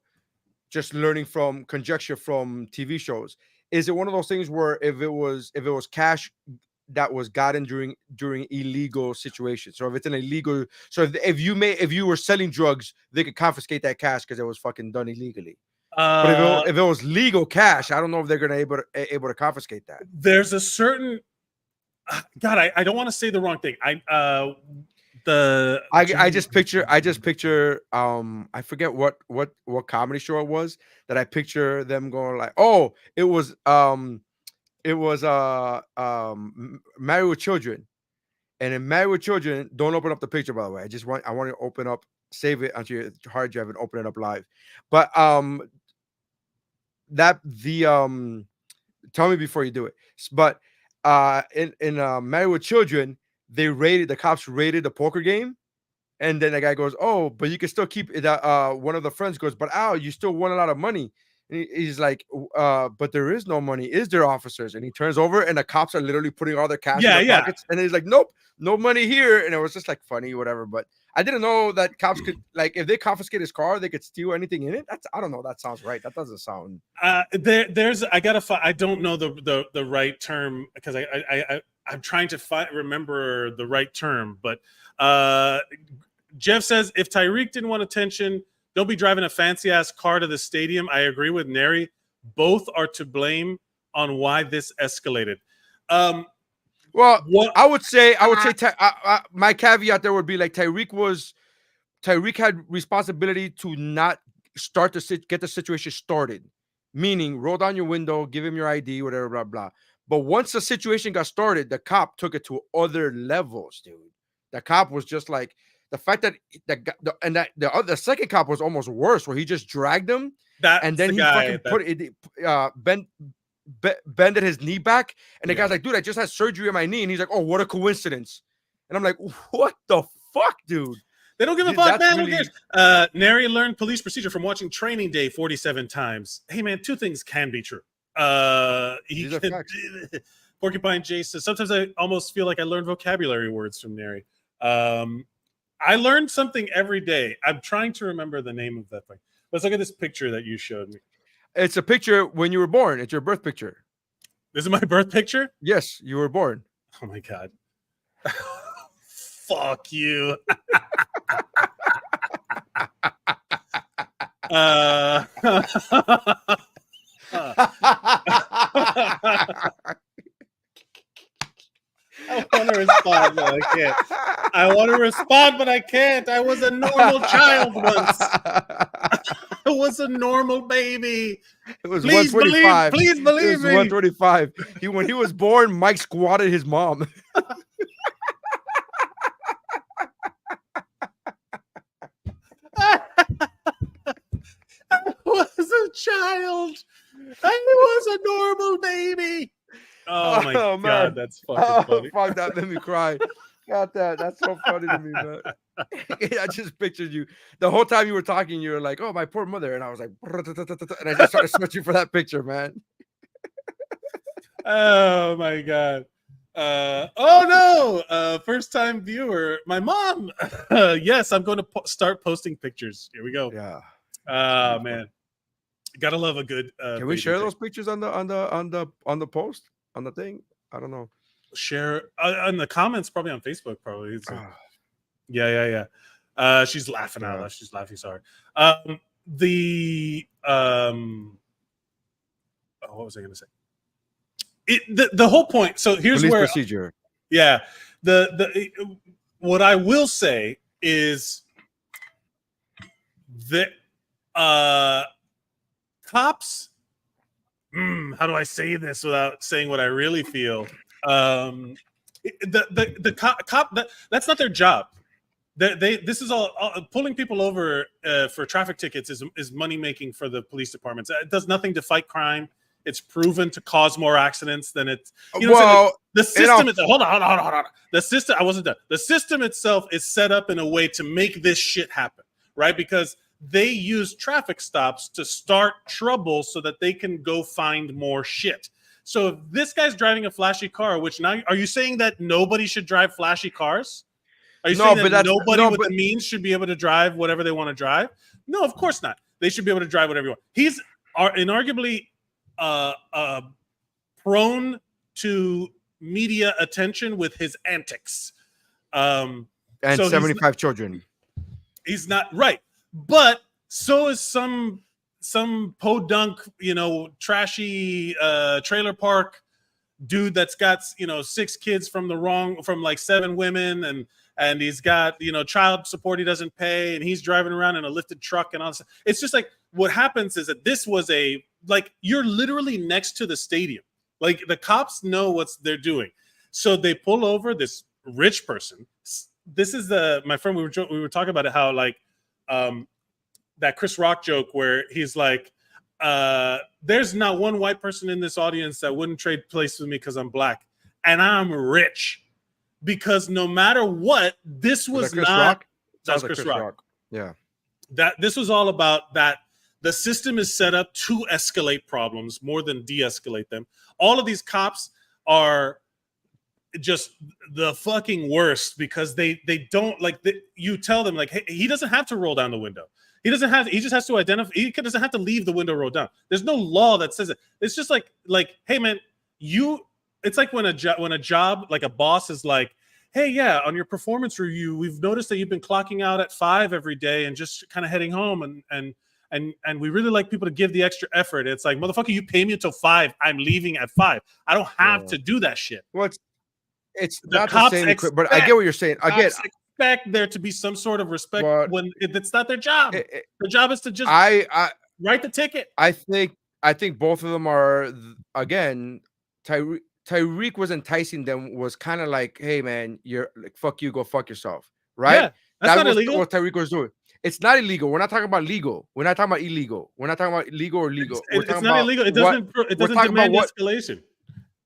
Speaker 2: just learning from conjecture from TV shows. Is it one of those things where if it was cash that was gotten during illegal situations? So if it's an illegal, so if you were selling drugs, they could confiscate that cash because it was fucking done illegally. But if it was legal cash, I don't know if they're gonna able to confiscate that.
Speaker 7: There's a certain God, I don't want to say the wrong thing. I just picture
Speaker 2: I forget what comedy show it was that I picture them going like, oh, it was Married with Children. And in Married with Children, don't open up the picture, by the way. I want to open up, save it onto your hard drive and open it up live. But tell me before you do it. But in Married with Children, the cops raided the poker game, and then the guy goes, oh, but you can still keep it. One of the friends goes, but you still won a lot of money. And he's like, but there is no money. Is there, officers? And he turns over, and the cops are literally putting all their cash in their pockets. And he's like, nope, no money here. And it was just like funny, whatever. But I didn't know that cops could, like, if they confiscate his car, they could steal anything in it. I don't know. That sounds right. That doesn't sound.
Speaker 7: I don't know the right term, because I'm trying to remember the right term. But Jeff says, if Tyreek didn't want attention, don't be driving a fancy ass car to the stadium. I agree with Nery. Both are to blame on why this escalated.
Speaker 2: I would say my caveat there would be like Tyreek had responsibility to not get the situation started, meaning roll down your window, give him your ID, whatever, blah blah. But once the situation got started, the cop took it to other levels, dude. The cop was just like, the fact that the second cop was almost worse, where he just dragged him, and then he fucking bended his knee back, and the guy's like, dude, I just had surgery on my knee, and he's like, oh, what a coincidence. And I'm like, what the fuck, dude?
Speaker 7: They don't give a fuck, man. Who cares? Nery learned police procedure from watching Training Day 47 times. Hey, man, two things can be true. Porcupine J says, sometimes I almost feel like I learned vocabulary words from Nery. I learned something every day. I'm trying to remember the name of that thing. Let's look at this picture that you showed me.
Speaker 2: It's a picture when you were born. It's your birth picture.
Speaker 7: This is my birth picture?
Speaker 2: Yes, you were born.
Speaker 7: Oh, my God. Fuck you. I want to respond, but I can't. I want to respond, but I can't. I was a normal child once. I was a normal baby.
Speaker 2: It was
Speaker 7: Please
Speaker 2: 125.
Speaker 7: Please believe
Speaker 2: It was
Speaker 7: me.
Speaker 2: 125. When he was born, Mike squatted his mom.
Speaker 7: I was a child. I was a normal baby. Oh my God,
Speaker 2: man.
Speaker 7: that's fucking funny.
Speaker 2: Fuck, that made me cry. Got that. That's so funny to me, man. I just pictured you the whole time you were talking. You were like, "Oh, my poor mother," and I was like, and I just started searching for that picture, man.
Speaker 7: Oh my God. Oh no, first time viewer, my mom. Yes, I'm going to start posting pictures. Here we go.
Speaker 2: Yeah.
Speaker 7: Man, gotta love a good.
Speaker 2: Can we share those pictures on the post on the thing? I don't know.
Speaker 7: Share in the comments, probably on Facebook. Probably. Yeah. She's laughing out loud. She's laughing. Sorry. What was I going to say? The whole point. So here's
Speaker 2: Police
Speaker 7: where
Speaker 2: procedure.
Speaker 7: Yeah. What I will say is that cops. How do I say this without saying what I really feel? The cop that's not their job. This is all pulling people over for traffic tickets is money making for the police departments. It does nothing to fight crime. It's proven to cause more accidents than it's. The system. Hold on. The system. I wasn't done. The system itself is set up in a way to make this shit happen, right? Because they use traffic stops to start trouble so that they can go find more shit. So if this guy's driving a flashy car, which now are you saying that nobody should drive flashy cars? Are you saying that nobody with the means should be able to drive whatever they want to drive? No, of course not. They should be able to drive whatever you want. He's inarguably prone to media attention with his antics. And
Speaker 2: so 75 children.
Speaker 7: He's not right. But so is some podunk, trashy trailer park dude that's got 6 kids from like 7 women, and he's got child support he doesn't pay, and he's driving around in a lifted truck and all this. It's just like what happens is that this was you're literally next to the stadium. Like the cops know what they're doing, so they pull over this rich person. This is my friend. We were talking about it, how that Chris Rock joke where he's like, there's not one white person in this audience that wouldn't trade places with me because I'm black and I'm rich. Because no matter what, this was
Speaker 2: Chris
Speaker 7: not.
Speaker 2: Rock?
Speaker 7: That's Chris Rock.
Speaker 2: Yeah.
Speaker 7: This was all about that. The system is set up to escalate problems more than de-escalate them. All of these cops are just the fucking worst because they don't you tell them hey, he doesn't have to roll down the window. He just has to identify. He doesn't have to leave the window rolled down. There's no law that says it. It's just like, hey man, it's like when a job, like a boss is like, hey, yeah, on your performance review, we've noticed that you've been clocking out at 5 every day and just kind of heading home, and we really like people to give the extra effort. It's like, motherfucker, you pay me until 5. I'm leaving at 5. I don't have to do that shit.
Speaker 2: Well, it's not the same, but I get what you're saying. I
Speaker 7: expect there to be some sort of respect when it's not their job. Their job is to just write the ticket.
Speaker 2: I think both of them are, again, Tyreek was enticing them, was kind of like, hey man, you're like, fuck you, go fuck yourself, right? Yeah,
Speaker 7: that's not illegal.
Speaker 2: What Tyreek was doing. It's not illegal. We're not talking about legal. We're not talking about illegal. We're not talking about legal or legal.
Speaker 7: It's not illegal. It doesn't demand escalation.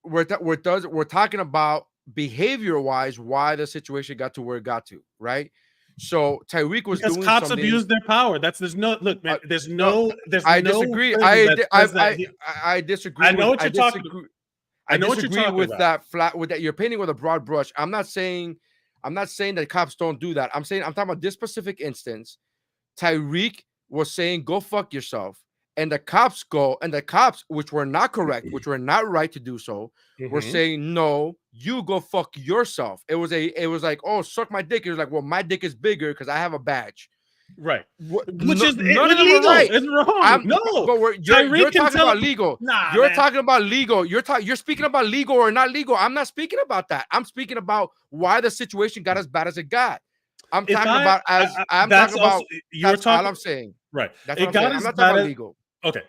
Speaker 2: We're talking about behavior-wise why the situation got to where it got to, right? So Tyreek was doing
Speaker 7: cops
Speaker 2: something.
Speaker 7: Abuse their power. There's no man.
Speaker 2: I disagree. I disagree.
Speaker 7: I know what you're talking about.
Speaker 2: I disagree with that flat with that. You're painting with a broad brush. I'm not saying that cops don't do that. I'm talking about this specific instance. Tyreek was saying, go fuck yourself. And the cops which were not correct, which were not right to do so, were saying, no, you go fuck yourself. It was like, oh, suck my dick. It was like, well, my dick is bigger because I have a badge.
Speaker 7: Right.
Speaker 2: Which is none of them are right.
Speaker 7: It's wrong.
Speaker 2: But you're talking about legal. You're talking about legal. You're speaking about legal or not legal. I'm not speaking about that. I'm speaking about why the situation got as bad as it got. I'm talking about
Speaker 7: That's
Speaker 2: all I'm saying.
Speaker 7: Right.
Speaker 2: That's
Speaker 7: it
Speaker 2: what I'm
Speaker 7: got
Speaker 2: saying. I'm
Speaker 7: as
Speaker 2: not
Speaker 7: bad
Speaker 2: talking about
Speaker 7: as
Speaker 2: legal.
Speaker 7: okay.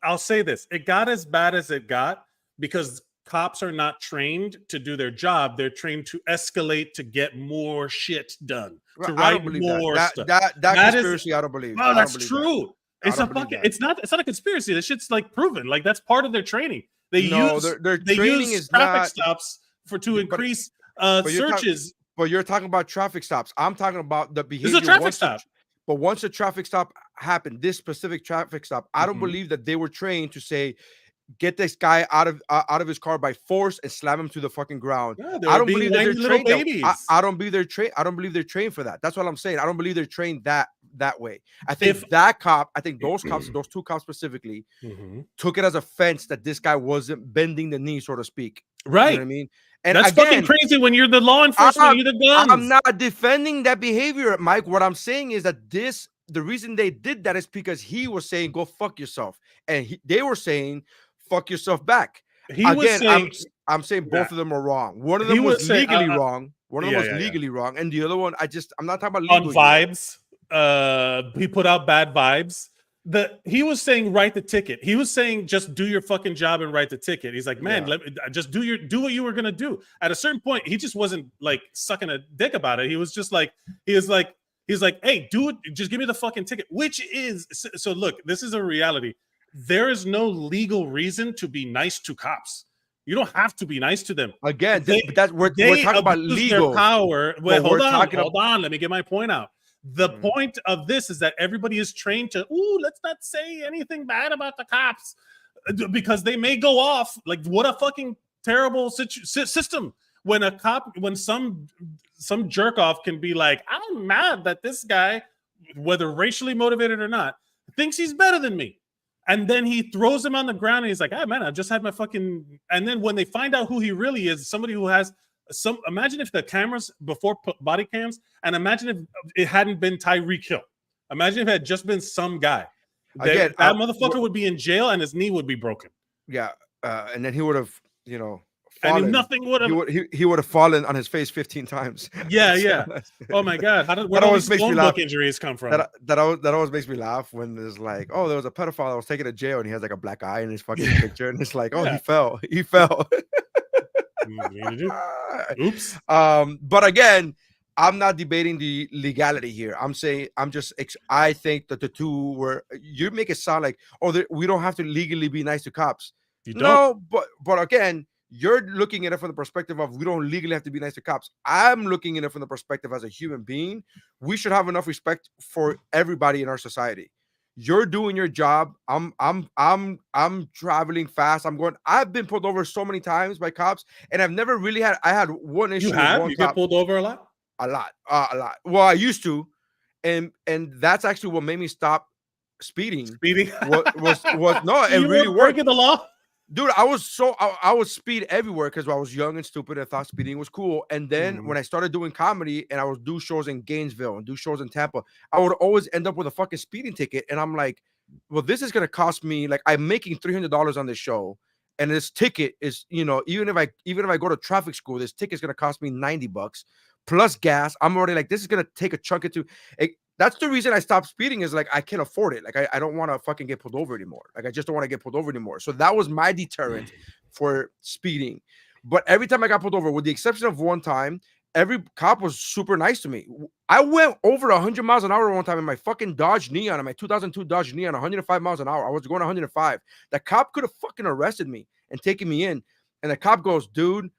Speaker 7: I'll say this. It got as bad as it got because cops are not trained to do their job. They're trained to escalate to get more shit done. To
Speaker 2: I
Speaker 7: write
Speaker 2: don't believe
Speaker 7: more
Speaker 2: that.
Speaker 7: stuff.
Speaker 2: That conspiracy,
Speaker 7: is,
Speaker 2: I don't believe.
Speaker 7: No,
Speaker 2: I don't
Speaker 7: that's
Speaker 2: believe
Speaker 7: true.
Speaker 2: That.
Speaker 7: It's a fucking. It's not a conspiracy. This shit's like proven. Like that's part of their training. They use
Speaker 2: their training is
Speaker 7: traffic
Speaker 2: not,
Speaker 7: stops to increase searches.
Speaker 2: But you're talking about traffic stops. I'm talking about the behavior.
Speaker 7: This is a traffic stop.
Speaker 2: But once a traffic stop happened, this specific traffic stop, I don't believe that they were trained to say, get this guy out of his car by force and slam him to the fucking ground.
Speaker 7: Yeah,
Speaker 2: I don't believe that they're trained.
Speaker 7: Babies.
Speaker 2: I don't believe they're trained. I don't believe they're trained for that. That's what I'm saying. I don't believe they're trained that way. I think those cops, those two cops specifically, took it as offense that this guy wasn't bending the knee, so to speak.
Speaker 7: Right.
Speaker 2: You know what I mean? And
Speaker 7: that's fucking crazy when you're the law enforcement, you're the guns.
Speaker 2: I'm not defending that behavior, Mike. What I'm saying is that the reason they did that is because he was saying, go fuck yourself. And they were saying, fuck yourself back. I'm saying both of them are wrong. One of them was legally wrong. One of them was legally wrong. And the other one, I'm not talking about legal.
Speaker 7: On vibes. He put out bad vibes. He was saying write the ticket. He was saying just do your fucking job and write the ticket. He's like, man, just do what you were gonna do. At a certain point, he just wasn't like sucking a dick about it. He was just like, he's like, hey, do it. Just give me the fucking ticket. Which is so. Look, this is a reality. There is no legal reason to be nice to cops. You don't have to be nice to them.
Speaker 2: Again, we're talking about legal
Speaker 7: power. Wait, hold on. Let me get my point out. The point of this is that everybody is trained to, let's not say anything bad about the cops because they may go off. Like, what a fucking terrible system. When some jerk off can be like, I'm mad that this guy, whether racially motivated or not, thinks he's better than me. And then he throws him on the ground and he's like, man, I just had my fucking. And then when they find out who he really is, somebody who has imagine if the cameras before body cams, and imagine if it hadn't been Tyreek Hill. Imagine if it had just been some guy. That motherfucker would be in jail and his knee would be broken.
Speaker 2: Yeah. And then he would have, fallen.
Speaker 7: And nothing would have.
Speaker 2: He would have fallen on his face 15 times.
Speaker 7: Yeah. Oh my God. Where do these bone book injuries come from?
Speaker 2: That always makes me laugh when there's like, there was a pedophile that was taken to jail and he has like a black eye in his fucking picture. And it's like, he fell.
Speaker 7: Oops.
Speaker 2: But again, I'm not debating the legality here. I think that the two were. You make it sound like, we don't have to legally be nice to cops.
Speaker 7: You don't.
Speaker 2: No, but again, you're looking at it from the perspective of we don't legally have to be nice to cops. I'm looking at it from the perspective as a human being. We should have enough respect for everybody in our society. You're doing your job. I'm traveling fast. I've been pulled over so many times by cops, and I've never really had. I had one issue.
Speaker 7: You get pulled over a lot.
Speaker 2: A lot. Well, I used to, and that's actually what made me stop speeding.
Speaker 7: Speeding
Speaker 2: was no, it really worked.
Speaker 7: Breaking the law.
Speaker 2: Dude, I would speed everywhere because I was young and stupid and thought speeding was cool. And then when I started doing comedy and I would do shows in Gainesville and do shows in Tampa, I would always end up with a fucking speeding ticket. And I'm like, well, this is gonna cost me, like, I'm making $300 on this show, and this ticket is, even if I go to traffic school, this ticket's gonna cost me $90 plus gas. I'm already like, this is gonna take a chunk into it. That's the reason I stopped speeding, is like I can't afford it. Like I don't want to fucking get pulled over anymore. Like I just don't want to get pulled over anymore. So that was my deterrent for speeding. But every time I got pulled over, with the exception of one time, every cop was super nice to me. I went over 100 miles an hour one time in my fucking Dodge Neon, in my 2002 Dodge Neon, 105 miles an hour. I was going 105. The cop could have fucking arrested me and taken me in. And the cop goes, dude,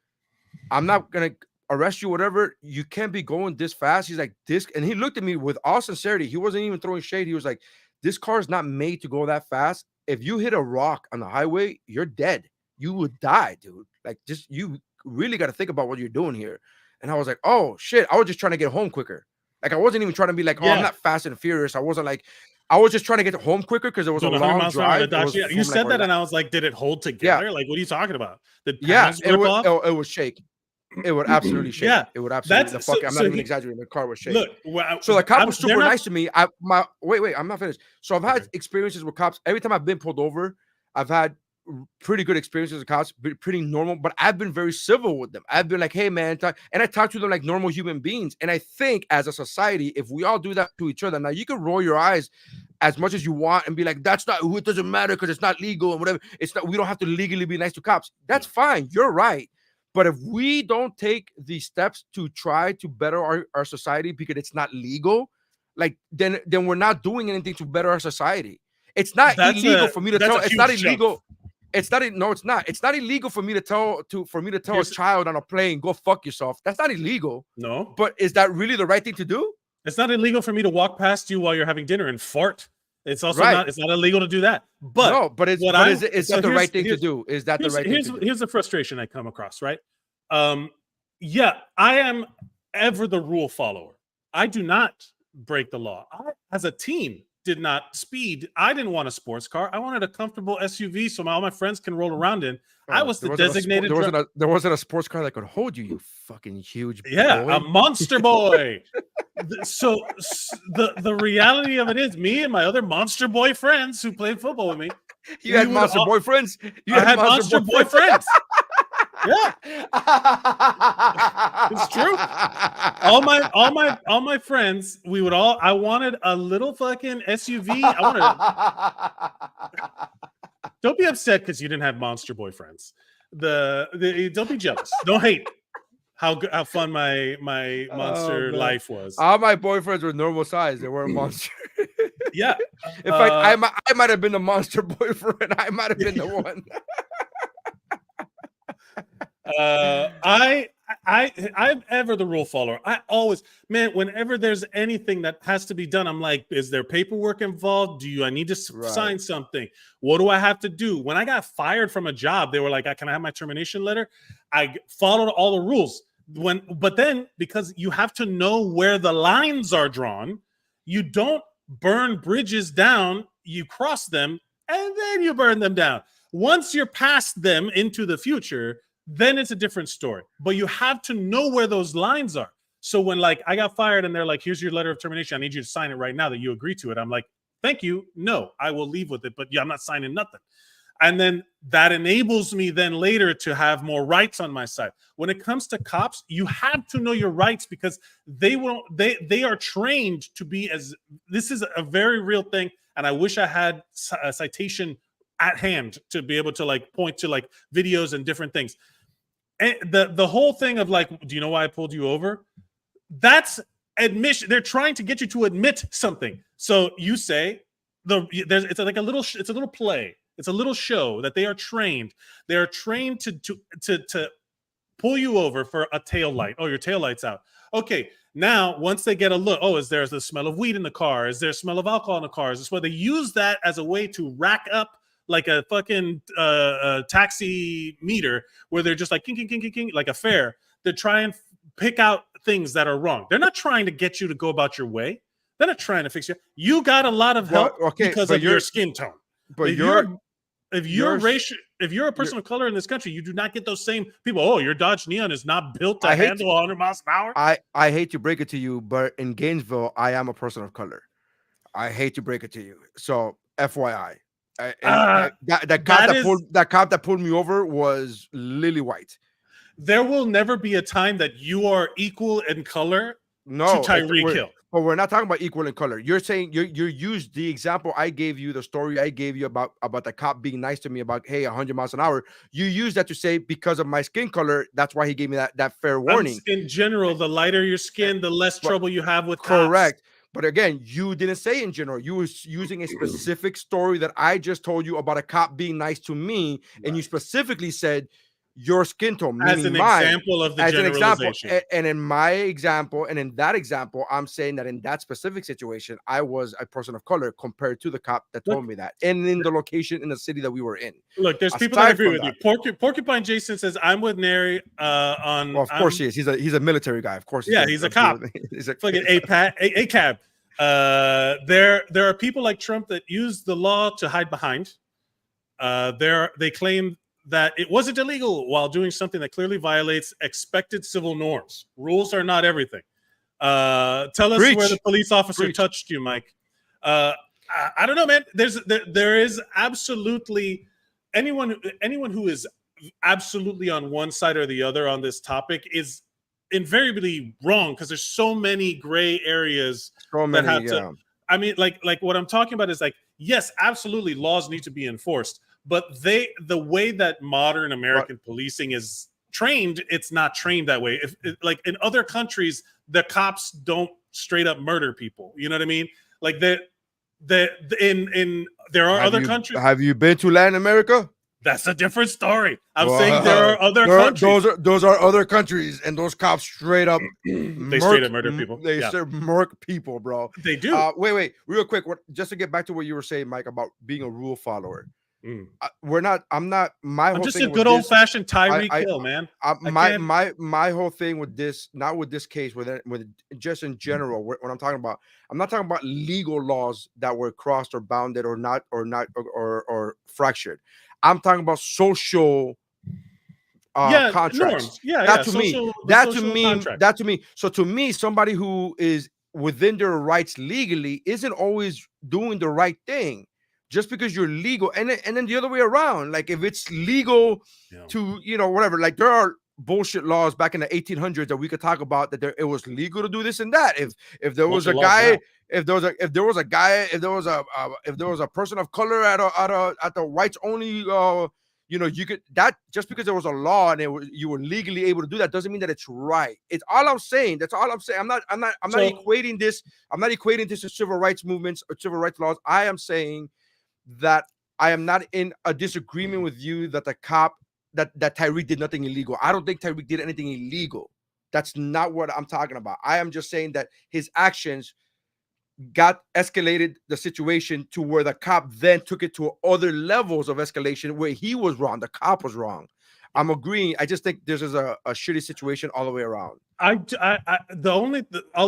Speaker 2: I'm not going to arrest you, whatever. You can't be going this fast. He's like, this, and he looked at me with all sincerity. He wasn't even throwing shade. He was like, this car is not made to go that fast. If you hit a rock on the highway, you're dead. You would die, dude. Like, just, you really got to think about what you're doing here. And I was like, oh shit, I was just trying to get home quicker. Like, I wasn't even trying to be like, I'm not fast and furious. I wasn't like, I was just trying to get home quicker because it was a long drive.
Speaker 7: You said that, and I was like, did it hold together? Yeah. Like, what are you talking about?
Speaker 2: It would shake. It would absolutely shake.
Speaker 7: Yeah,
Speaker 2: it would absolutely. I'm not even exaggerating. The car was shaking.
Speaker 7: Look,
Speaker 2: so the cop was super nice to me. Wait, I'm not finished. So I've had experiences with cops. Every time I've been pulled over, I've had pretty good experiences with cops, pretty normal, but I've been very civil with them. I've been like, hey, man, and I talk to them like normal human beings. And I think as a society, if we all do that to each other, now you can roll your eyes as much as you want and be like, that's not who, it doesn't matter because it's not legal and whatever. It's not, we don't have to legally be nice to cops. That's fine. You're right. But if we don't take the steps to try to better our society because it's not legal, like then we're not doing anything to better our society. It's not illegal for me to tell. It's not illegal. It's not. No, it's not. It's not illegal for me to tell a child on a plane, go fuck yourself. That's not illegal.
Speaker 7: No.
Speaker 2: But is that really the right thing to do?
Speaker 7: It's not illegal for me to walk past you while you're having dinner and fart. It's also not. It's not illegal to do that. But
Speaker 2: no. But is that the right thing to do? Is that the right thing to do? Here's
Speaker 7: the frustration I come across. Right. Yeah, I am ever the rule follower. I do not break the law. I, as a teen, did not speed. I didn't want a sports car. I wanted a comfortable SUV so all my friends can roll around in. I was the designated.
Speaker 2: There wasn't a sports car that could hold you. You fucking huge.
Speaker 7: Boy. A monster boy. So the reality of it is, me and my other monster boy friends who played football with me.
Speaker 2: You had monster boyfriends.
Speaker 7: I had monster boyfriends. Yeah, it's true. All my friends, we would all. I wanted a little fucking SUV. Don't be upset because you didn't have monster boyfriends. Don't be jealous. Don't hate how fun my monster life was.
Speaker 2: All my boyfriends were normal size. They weren't monster.
Speaker 7: Yeah.
Speaker 2: In fact, I might have been the monster boyfriend. I might have been the one.
Speaker 7: I'm ever the rule follower. I always, man, whenever there's anything that has to be done, I'm like, is there paperwork involved? I need to sign something? What do I have to do? When I got fired from a job, they were like, can I have my termination letter? I followed all the rules. But then because you have to know where the lines are drawn, you don't burn bridges down, you cross them, and then you burn them down. Once you're past them into the future, then it's a different story. But you have to know where those lines are. So when I got fired and they're like, here's your letter of termination, I need you to sign it right now that you agree to it. I'm like, thank you. No, I will leave with it. But yeah, I'm not signing nothing. And then that enables me then later to have more rights on my side. When it comes to cops, you have to know your rights because they are trained to be this is a very real thing. And I wish I had a citation at hand to be able to point to videos and different things. And the whole thing of do you know why I pulled you over? That's admission. They're trying to get you to admit something. So you say it's a little play. It's a little show that they are trained. They are trained to pull you over for a tail light. Oh, your tail light's out. Okay. Now, once they get a look, is there the smell of weed in the car? Is there a smell of alcohol in the car? Is this where they use that as a way to rack up like a fucking taxi meter where they're just king, king, king, king, king, like a fare. They try and pick out things that are wrong. They're not trying to get you to go about your way. They're not trying to fix you. You got a lot of help because of your skin tone. But if you're a person of color in this country, you do not get those same people. Oh, your Dodge Neon is not built to handle 100 miles an hour.
Speaker 2: I hate to break it to you, but in Gainesville, I am a person of color. I hate to break it to you. So FYI. That cop that pulled me over was lily white.
Speaker 7: There will never be a time that you are equal in color to Tyreek Hill.
Speaker 2: But we're not talking about equal in color. You're saying you used the example I gave you, the story I gave you about the cop being nice to me about 100 miles an hour. You use that to say because of my skin color, that's why he gave me that fair warning.
Speaker 7: In general, the lighter your skin, the less trouble you have with
Speaker 2: correct.
Speaker 7: Cops.
Speaker 2: But again, you didn't say in general. You were using a specific story that I just told you about a cop being nice to me, and you specifically said your skin tone,
Speaker 7: as an example of the generalization.
Speaker 2: And in my example, and in that example, I'm saying that in that specific situation, I was a person of color compared to the cop that told me that, and in the location in the city that we were in.
Speaker 7: Look, there's people that agree with you. Porcupine Jason says, "I'm with Nery on."
Speaker 2: Well, of course he is. He's a military guy. Of course,
Speaker 7: he's a cop. He's a fucking ACAB. There are people like Trump that use the law to hide behind. They claim that it wasn't illegal while doing something that clearly violates expected civil norms. Rules are not everything. Tell us where the police officer touched you, Mike. I don't know, man. There is absolutely anyone who is absolutely on one side or the other on this topic is invariably wrong, because there's so many gray areas that have to. I mean, like what I'm talking about is like, yes, absolutely, laws need to be enforced, but the way that modern American policing is trained, it's not trained that way. Like in other countries, the cops don't straight up murder people. You know what I mean? Like there are other countries.
Speaker 2: Have you been to Latin America?
Speaker 7: That's a different story. I'm saying there are other countries.
Speaker 2: Those are other countries, and those cops straight up
Speaker 7: murder people.
Speaker 2: They murk people, bro.
Speaker 7: They do.
Speaker 2: Wait, real quick. Just to get back to what you were saying, Mike, about being a rule follower. I'm not. I'm
Speaker 7: just a good old fashioned Tyreek Hill, man.
Speaker 2: My whole thing with this, not with this case, with just in general, what I'm talking about, I'm not talking about legal laws that were crossed or bounded or or fractured. I'm talking about social contracts.
Speaker 7: Norms.
Speaker 2: That to me. So to me, somebody who is within their rights legally isn't always doing the right thing. Just because you're legal, and then the other way around, like if it's legal to, whatever, like there are bullshit laws back in the 1800s that we could talk about that it was legal to do this and that. If there was a guy, if there was a person of color at the whites only, you could, that just because there was a law and you were legally able to do that doesn't mean that it's right. It's all I'm saying. That's all I'm saying. I'm not equating this. I'm not equating this to civil rights movements or civil rights laws. I am saying that I am not in a disagreement with you that the cop that Tyreek did nothing illegal. I don't think Tyreek did anything illegal. That's not what I'm talking about. I am just saying that his actions escalated the situation to where the cop then took it to other levels of escalation where he was wrong. The cop was wrong. I'm agreeing. I just think this is a shitty situation all the way around.
Speaker 7: I'll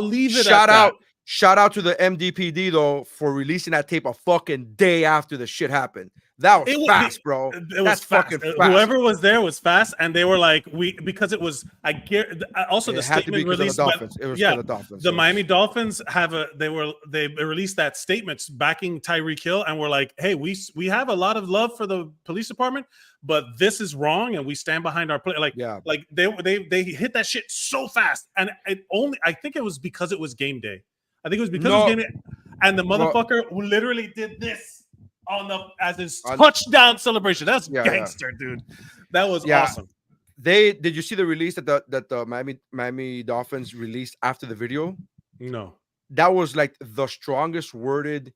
Speaker 7: leave it
Speaker 2: at
Speaker 7: that.
Speaker 2: Shout out to the MDPD though for releasing that tape a fucking day after the shit happened. That was fast, bro. That's fucking fast.
Speaker 7: Whoever was there was fast, and they were like, because it was. I get also the statement released. The Dolphins. The Miami Dolphins they released that statement backing Tyreek Hill, and we're like, hey, we have a lot of love for the police department, but this is wrong, and we stand behind our play. Like they hit that shit so fast, and I think it was because it was game day. I think it was because it was game day, and the motherfucker literally did this as his touchdown celebration. That's gangster, dude. That was awesome.
Speaker 2: Did you see the release that the Miami Dolphins released after the video?
Speaker 7: No.
Speaker 2: That was like the strongest worded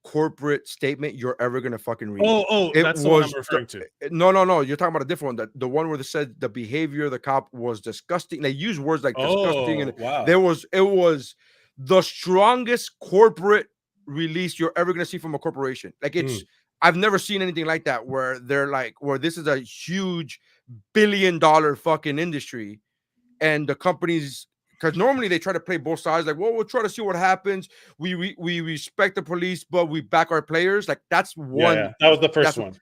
Speaker 2: corporate statement you're ever gonna fucking read.
Speaker 7: That's the one I'm referring to.
Speaker 2: No. You're talking about a different one. The one where they said the behavior of the cop was disgusting. They used words like disgusting, and
Speaker 7: wow.
Speaker 2: It was the strongest corporate release you're ever gonna see from a corporation. Like it's I've never seen anything like that where they're like, where this is a huge billion-dollar fucking industry, and the companies, because normally they try to play both sides, like, well, we'll try to see what happens. We respect the police, but we back our players. Like that's one.
Speaker 7: Yeah. That was the first one.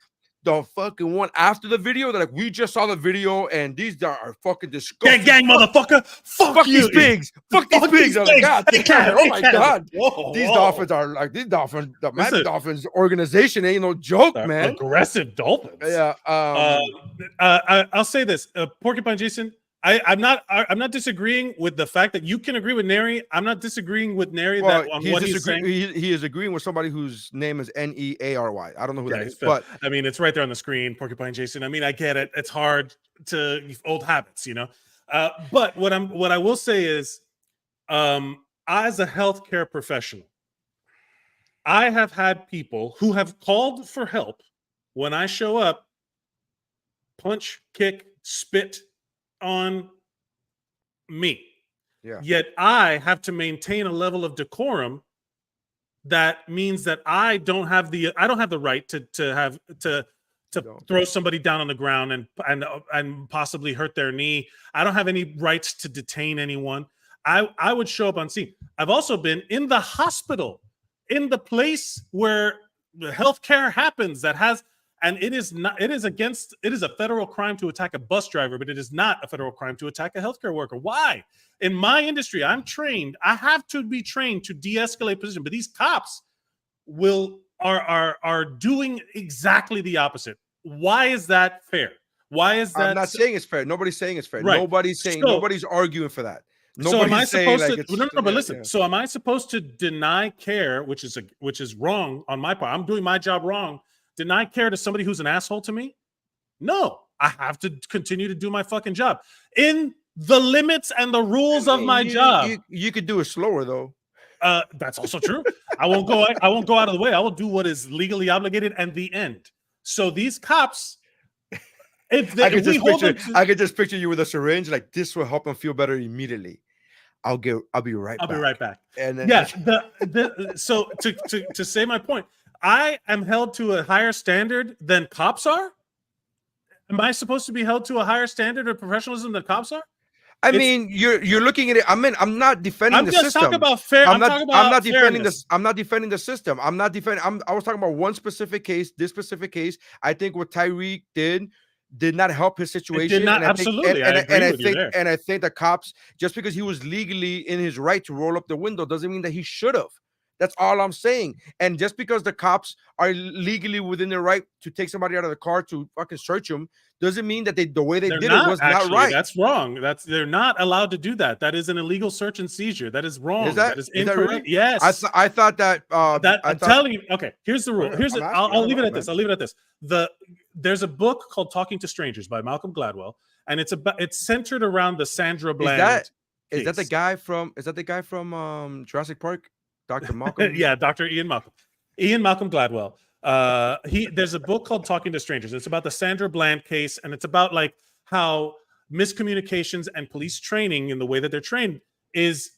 Speaker 2: The fucking one after the video, they're like, we just saw the video and these are fucking disgusting.
Speaker 7: Gang, motherfucker. Fuck you.
Speaker 2: These pigs. Fuck these pigs. I'm like, God damn, oh my God. These Dolphins are like, the Miami Dolphins organization ain't no joke, man.
Speaker 7: Aggressive Dolphins.
Speaker 2: Yeah.
Speaker 7: I'll say this, Porcupine Jason, I'm not disagreeing with the fact that you can agree with Nery. I'm not disagreeing with Nery what he's saying.
Speaker 2: He is agreeing with somebody whose name is Neary. I don't know who that is, but
Speaker 7: I mean, it's right there on the screen. Porcupine Jason. I mean, I get it. It's hard to old habits, But what I will say is, as a healthcare professional, I have had people who have called for help when I show up, punch, kick, spit on me.
Speaker 2: Yeah.
Speaker 7: Yet I have to maintain a level of decorum that means that I don't have the right to throw somebody down on the ground and possibly hurt their knee. I don't have any rights to detain anyone. I would show up on scene. I've also been in the hospital, in the place where the healthcare happens, and it is a federal crime to attack a bus driver, but it is not a federal crime to attack a healthcare worker. Why? In my industry, I'm trained. I have to be trained to de-escalate position, but these cops are doing exactly the opposite. why is that fair? Why is that?
Speaker 2: I'm not saying it's fair. Nobody's saying it's fair.
Speaker 7: Right.
Speaker 2: Nobody's arguing for that.
Speaker 7: So am I
Speaker 2: saying
Speaker 7: supposed to? No, but listen. So am I supposed to deny care, which is wrong on my part? I'm doing my job wrong. Deny care to somebody who's an asshole to me? No, I have to continue to do my fucking job in the limits and the rules of my job.
Speaker 2: You could do it slower though.
Speaker 7: That's also true. I won't go out of the way. I will do what is legally obligated and the end. So these cops, I could just picture you with a syringe, like this will help them feel better immediately. I'll be right back. And then so to say my point, I am held to a higher standard than cops are. Am I supposed to be held to a higher standard of professionalism than cops are?
Speaker 2: I mean, you're looking at it. I'm not defending the system. I'm just talking
Speaker 7: about fair.
Speaker 2: I'm not defending this. I'm not defending the system. I was talking about one specific case. This specific case, I think what Tyreek did not help his situation.
Speaker 7: It did not, absolutely.
Speaker 2: I think the cops, just because he was legally in his right to roll up the window, doesn't mean that he should have. That's all I'm saying. And just because the cops are legally within their right to take somebody out of the car to fucking search them, doesn't mean that the way they did it was not right.
Speaker 7: That's wrong. They're not allowed to do that. That is an illegal search and seizure. That is wrong. That is incorrect. That really? Yes.
Speaker 2: I thought that.
Speaker 7: I'm telling you. Okay. Here's the rule. I'll leave it at this. I'll leave it at this. There's a book called Talking to Strangers by Malcolm Gladwell, and it's centered around the Sandra Bland.
Speaker 2: Is that the guy from Jurassic Park? Dr. Malcolm?
Speaker 7: Yeah, Dr. Ian Malcolm Gladwell. There's a book called Talking to Strangers. It's about the Sandra Bland case, and it's about like how miscommunications and police training in the way that they're trained is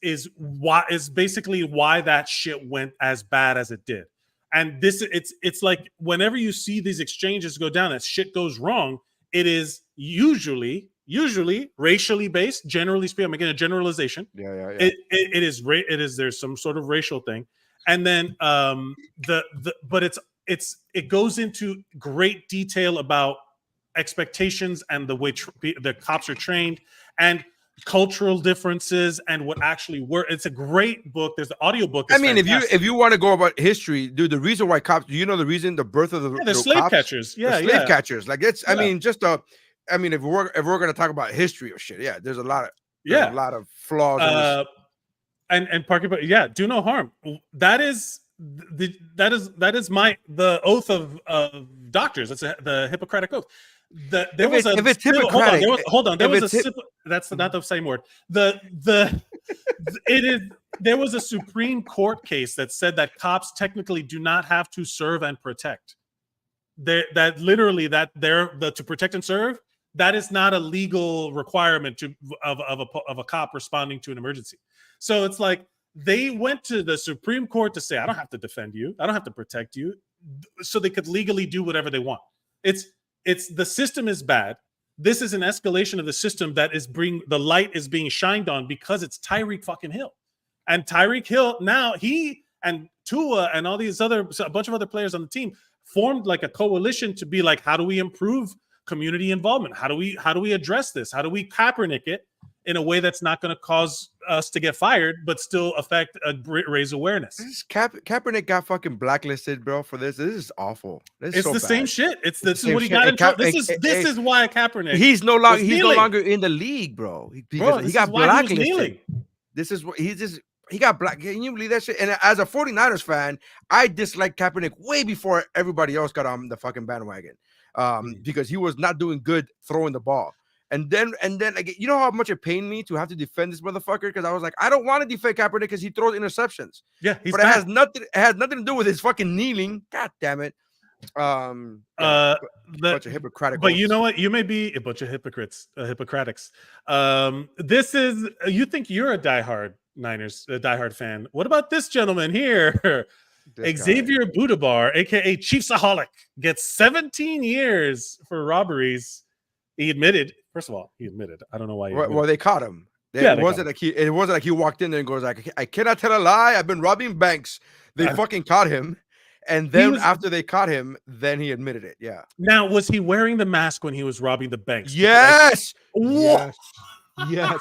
Speaker 7: basically why that shit went as bad as it did. And it's like whenever you see these exchanges go down, that shit goes wrong, it is usually racially based. Generally speaking, I'm making a generalization.
Speaker 2: Yeah.
Speaker 7: It is there's some sort of racial thing, and then but it goes into great detail about expectations and the way the cops are trained and cultural differences and what actually work. It's a great book. There's the audio book.
Speaker 2: I mean, if you want to go about history, dude, the reason why cops, the birth of the
Speaker 7: slave
Speaker 2: cops?
Speaker 7: catchers.
Speaker 2: Slave catchers. Like it's, I mean, if we're going to talk about history or shit, there's a lot of flaws.
Speaker 7: And Parker, but do no harm. That is the oth of doctors. That's the Hippocratic oath. That's not the same word. There was a Supreme Court case that said that cops technically do not have to serve and protect. To protect and serve, that is not a legal requirement of a cop responding to an emergency. So it's like they went to the Supreme Court to say, I don't have to defend you, I don't have to protect you, so they could legally do whatever they want. It's the system is bad. This is an escalation of the system that is the light is being shined on because it's Tyreek fucking Hill. And Tyreek Hill, now he and Tua and all these a bunch of other players on the team formed like a coalition to be like, how do we improve community involvement? How do we address this? How do we Kaepernick it in a way that's not going to cause us to get fired, but still raise awareness?
Speaker 2: Kaepernick got fucking blacklisted, bro, for this. This is awful.
Speaker 7: It's so the same shit. This is what he got in trouble. This is why Kaepernick.
Speaker 2: He's no longer in the league, bro. He got blacklisted. This is what he got black. Can you believe that shit? And as a 49ers fan, I disliked Kaepernick way before everybody else got on the fucking bandwagon. Because he was not doing good throwing the ball. And then like, you know how much it pained me to have to defend this motherfucker? Because I was like, I don't want to defend Kaepernick because he throws interceptions.
Speaker 7: Yeah,
Speaker 2: but it has nothing to do with his fucking kneeling. God damn it. Bunch of hypocritic.
Speaker 7: But you know what? You may be a bunch of hypocrites, Hippocratics. You think you're a diehard fan. What about this gentleman here? Xavier Budabar, aka Chiefsaholic, gets 17 years for robberies. He admitted. First of all, he admitted. I don't know why.
Speaker 2: Well, they caught him. It wasn't like he walked in there and goes like, "I cannot tell a lie. I've been robbing banks." They fucking caught him, and then after they caught him, then he admitted it. Yeah.
Speaker 7: Now, was he wearing the mask when he was robbing the banks?
Speaker 2: Yes.
Speaker 7: What?
Speaker 2: Yes,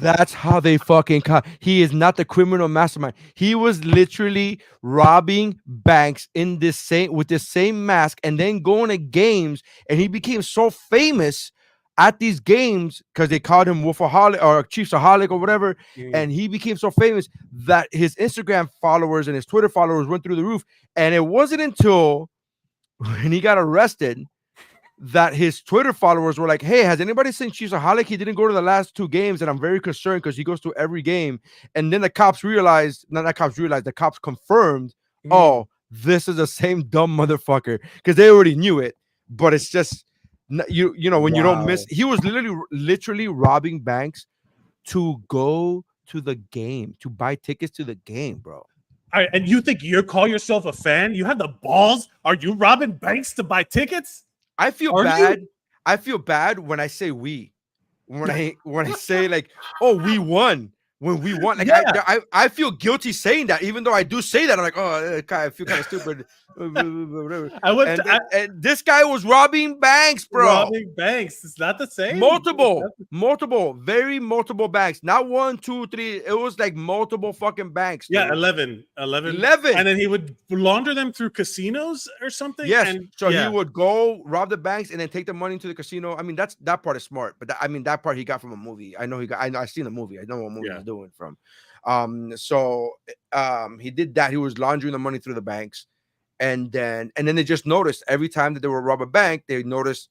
Speaker 2: that's how they fucking caught. He is not the criminal mastermind. He was literally robbing banks in this same with the same mask, and then going to games. And he became so famous at these games because they called him Wolfaholic or Chiefsaholic or whatever. And he became so famous that his Instagram followers and his Twitter followers went through the roof. And it wasn't until when he got arrested that his Twitter followers were like, "Hey, has anybody seen Chiefsaholic? He didn't go to the last 2 games, and I'm very concerned because he goes to every game." And then the cops realized, the cops confirmed, "Oh, this is the same dumb motherfucker," because they already knew it. But it's just you know when you don't miss. He was literally robbing banks to go to the game, to buy tickets to the game, bro.
Speaker 7: All right, and you think you call yourself a fan? You have the balls? Are you robbing banks to buy tickets?
Speaker 2: I feel bad. I feel bad when I say we. When I say like, "Oh, we won." When we won, like I feel guilty saying that, even though I do say that. I'm like, "Oh, I feel kind of stupid." And this guy was robbing banks, bro.
Speaker 7: Robbing banks. It's not the same.
Speaker 2: Multiple, very multiple banks. Not 1, 2, 3. It was like multiple fucking banks. Dude.
Speaker 7: Yeah, 11. And then he would launder them through casinos or something.
Speaker 2: Yes. He would go rob the banks and then take the money to the casino. I mean, that part is smart, but that part he got from a movie. I know I've seen the movie. I know what movie he's doing from. He did that. He was laundering the money through the banks. And then they just noticed every time that they would rob a bank, they noticed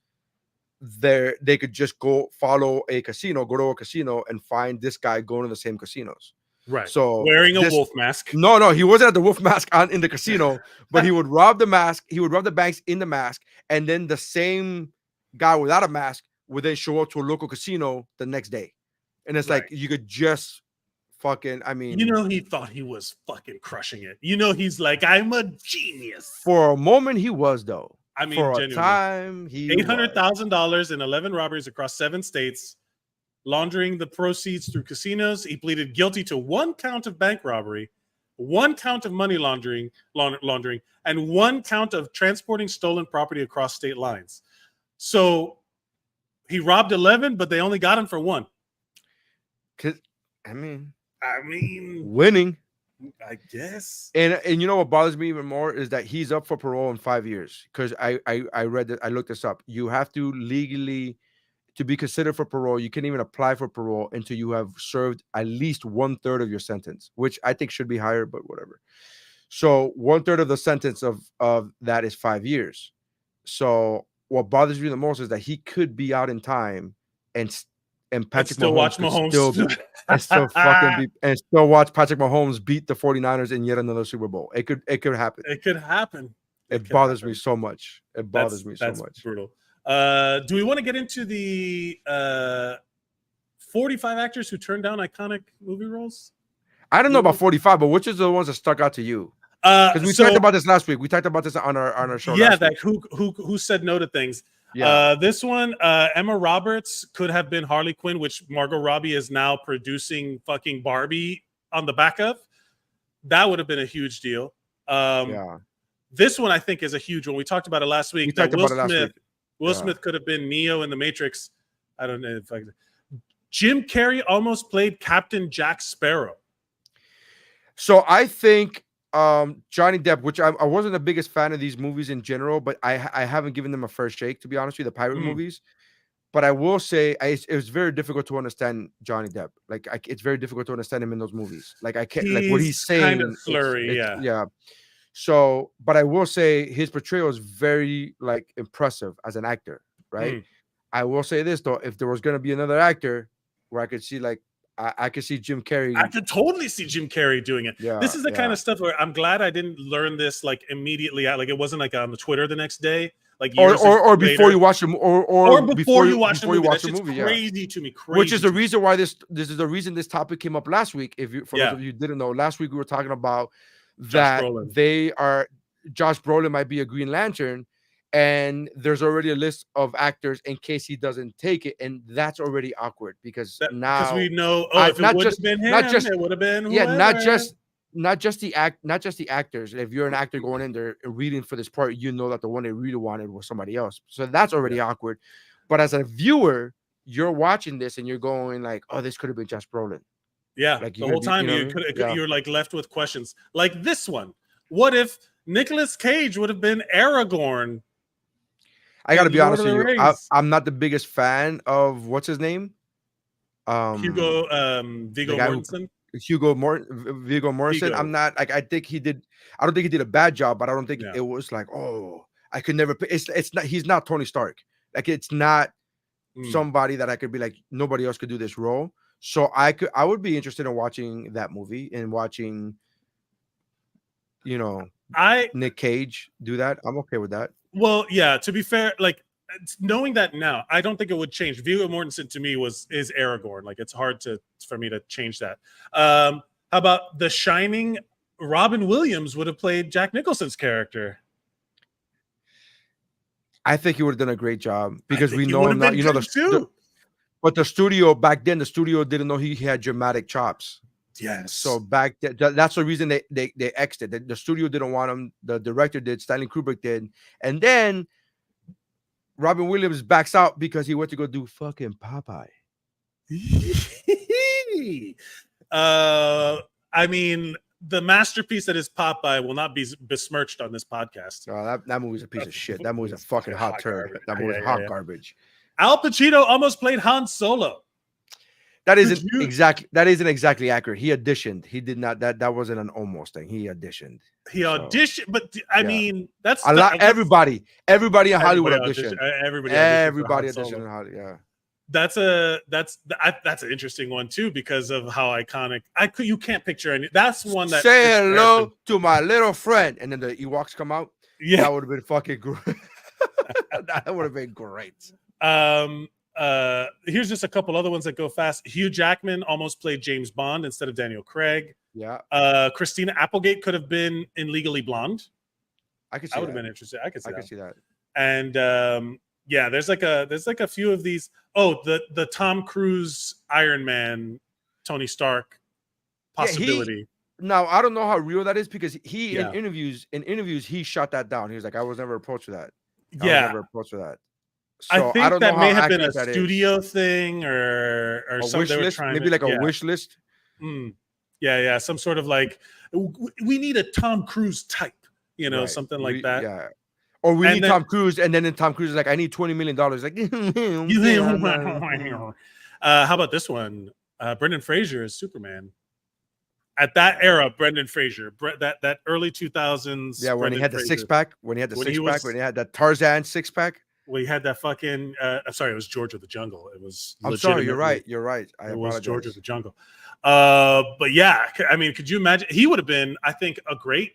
Speaker 2: they could just go to a casino and find this guy going to the same casinos.
Speaker 7: Right.
Speaker 2: So
Speaker 7: wearing a wolf mask.
Speaker 2: No, he wasn't at the wolf mask in the casino, but he would rob the mask. He would rob the banks in the mask, and then the same guy without a mask would then show up to a local casino the next day. And it's like you could just fucking, I mean,
Speaker 7: he thought he was fucking crushing it. He's like, I'm a genius.
Speaker 2: For a moment, he was, though.
Speaker 7: I mean,
Speaker 2: for
Speaker 7: genuinely.
Speaker 2: a time, he
Speaker 7: $800,000 in 11 robberies across 7 states, laundering the proceeds through casinos. He pleaded guilty to 1 count of bank robbery, 1 count of money laundering, and 1 count of transporting stolen property across state lines. So he robbed 11, but they only got him for 1.
Speaker 2: I mean,
Speaker 3: winning,
Speaker 7: I guess.
Speaker 2: And you know what bothers me even more is that he's up for parole in 5 years. Because I read that, I looked this up. You have to legally, to be considered for parole, you can't even apply for parole until you have served at least 1/3 of your sentence, which I think should be higher, but whatever. So 1/3 of the sentence of that is 5 years. So what bothers me the most is that he could be out in time and Patrick
Speaker 7: still
Speaker 2: Mahomes and still watch Patrick Mahomes beat the 49ers in yet another Super Bowl. It could happen.
Speaker 7: It could happen.
Speaker 2: It bothers me so much. That's
Speaker 7: brutal. Do we want to get into the 45 actors who turned down iconic movie roles?
Speaker 2: I don't know about 45, but which is the ones that stuck out to you? Because we talked about this last week. We talked about this on our show.
Speaker 7: Yeah, that who said no to things. Yeah. This one, Emma Roberts could have been Harley Quinn, which Margot Robbie is now producing fucking Barbie on the back of. That would have been a huge deal. This one I think is a huge one. We talked about it last week. Will Smith could have been Neo in The Matrix. I don't know if Jim Carrey almost played Captain Jack Sparrow.
Speaker 2: So I think Johnny Depp, which I wasn't the biggest fan of these movies in general, but I haven't given them a fair shake, to be honest with you, the pirate movies. But I will say it was very difficult to understand Johnny Depp. Like it's very difficult to understand him in those movies. Like I can't, like what he's saying.
Speaker 7: Kind of slurry,
Speaker 2: yeah. So, but I will say his portrayal is very like impressive as an actor, right? I will say this though, if there was going to be another actor where I could see like I could see Jim Carrey.
Speaker 7: I could totally see Jim Carrey doing it.
Speaker 2: Yeah,
Speaker 7: this is the kind of stuff where I'm glad I didn't learn this like immediately. Like it wasn't like on the Twitter the next day, like
Speaker 2: or before you watch them, or
Speaker 7: before you watch the movie. That's crazy to me. Crazy.
Speaker 2: Which is the reason why this is the reason this topic came up last week. If you, for those of you who didn't know, last week we were talking about that Josh Brolin might be a Green Lantern. And there's already a list of actors in case he doesn't take it, and that's already awkward because now
Speaker 7: we know if it would have been him, it would have been whoever.
Speaker 2: not just the actors. If you're an actor going in there reading for this part, you know that the one they really wanted was somebody else, so that's already awkward. But as a viewer, you're watching this and you're going like, oh, this could have been Josh Brolin.
Speaker 7: Yeah,
Speaker 2: Like
Speaker 7: the whole time you're like left with questions. Like this one. What if Nicolas Cage would have been Aragorn?
Speaker 2: I got to be honest with you. I'm not the biggest fan of what's his name?
Speaker 7: Viggo Mortensen.
Speaker 2: Viggo Mortensen. I'm not like, I don't think he did a bad job, but I don't think it was like, oh, I could never. It's not. He's not Tony Stark. Like it's not somebody that I could be like, nobody else could do this role. So I would be interested in watching that movie and watching, Nick Cage do that. I'm okay with that.
Speaker 7: Well, yeah. To be fair, like knowing that now, I don't think it would change. Viggo Mortensen to me is Aragorn. Like it's hard for me to change that. How about The Shining? Robin Williams would have played Jack Nicholson's character.
Speaker 2: I think he would have done a great job because we know him now. But the studio back then, didn't know he had dramatic chops.
Speaker 7: Yes.
Speaker 2: So back then, that's the reason they exited. The studio didn't want him. The director did. Stanley Kubrick did. And then Robin Williams backs out because he went to go do fucking Popeye.
Speaker 7: I mean, the masterpiece that is Popeye will not be besmirched on this podcast.
Speaker 2: Oh, that movie's a piece of shit. That movie's a fucking hot turd. That movie's hot garbage.
Speaker 7: Al Pacino almost played Han Solo.
Speaker 2: That isn't exactly accurate. He auditioned. He did not. That wasn't an almost thing. He auditioned.
Speaker 7: But I mean, that's
Speaker 2: a lot. Everybody in Hollywood auditioned.
Speaker 7: Everybody
Speaker 2: auditioned in Hollywood. Yeah.
Speaker 7: That's an interesting one too because of how iconic. You can't picture any. That's one that
Speaker 2: say hello to my little friend, and then the Ewoks come out.
Speaker 7: Yeah,
Speaker 2: that would have been fucking great. That would have been great.
Speaker 7: Here's just a couple other ones that go fast. Hugh Jackman almost played James Bond instead of Daniel Craig.
Speaker 2: Yeah.
Speaker 7: Christina Applegate could have been in Legally Blonde.
Speaker 2: I could see.
Speaker 7: I would have been interested. I could see
Speaker 2: that.
Speaker 7: And yeah, there's like a few of these. Oh, the Tom Cruise Iron Man, Tony Stark possibility.
Speaker 2: Now I don't know how real that is because in interviews he shot that down. He was like, I was never approached for that. I was never approached for that. So
Speaker 7: I think that may have been a studio thing or something.
Speaker 2: Wish list, maybe like a wish list.
Speaker 7: Yeah, some sort of like we need a Tom Cruise type, something like that.
Speaker 2: Yeah. Or we need Tom Cruise, and then Tom Cruise is like, I need $20 million. Like,
Speaker 7: how about this one? Brendan Fraser is Superman. At that era, Brendan Fraser, that early 2000s.
Speaker 2: Yeah, when
Speaker 7: Brendan
Speaker 2: he had the
Speaker 7: Fraser.
Speaker 2: Six-pack, when he had that Tarzan six-pack.
Speaker 7: We had that fucking. I'm sorry, it was George of the Jungle. It was.
Speaker 2: I'm sorry, you're right.
Speaker 7: It was George of the Jungle. But yeah, I mean, could you imagine? He would have been, I think, a great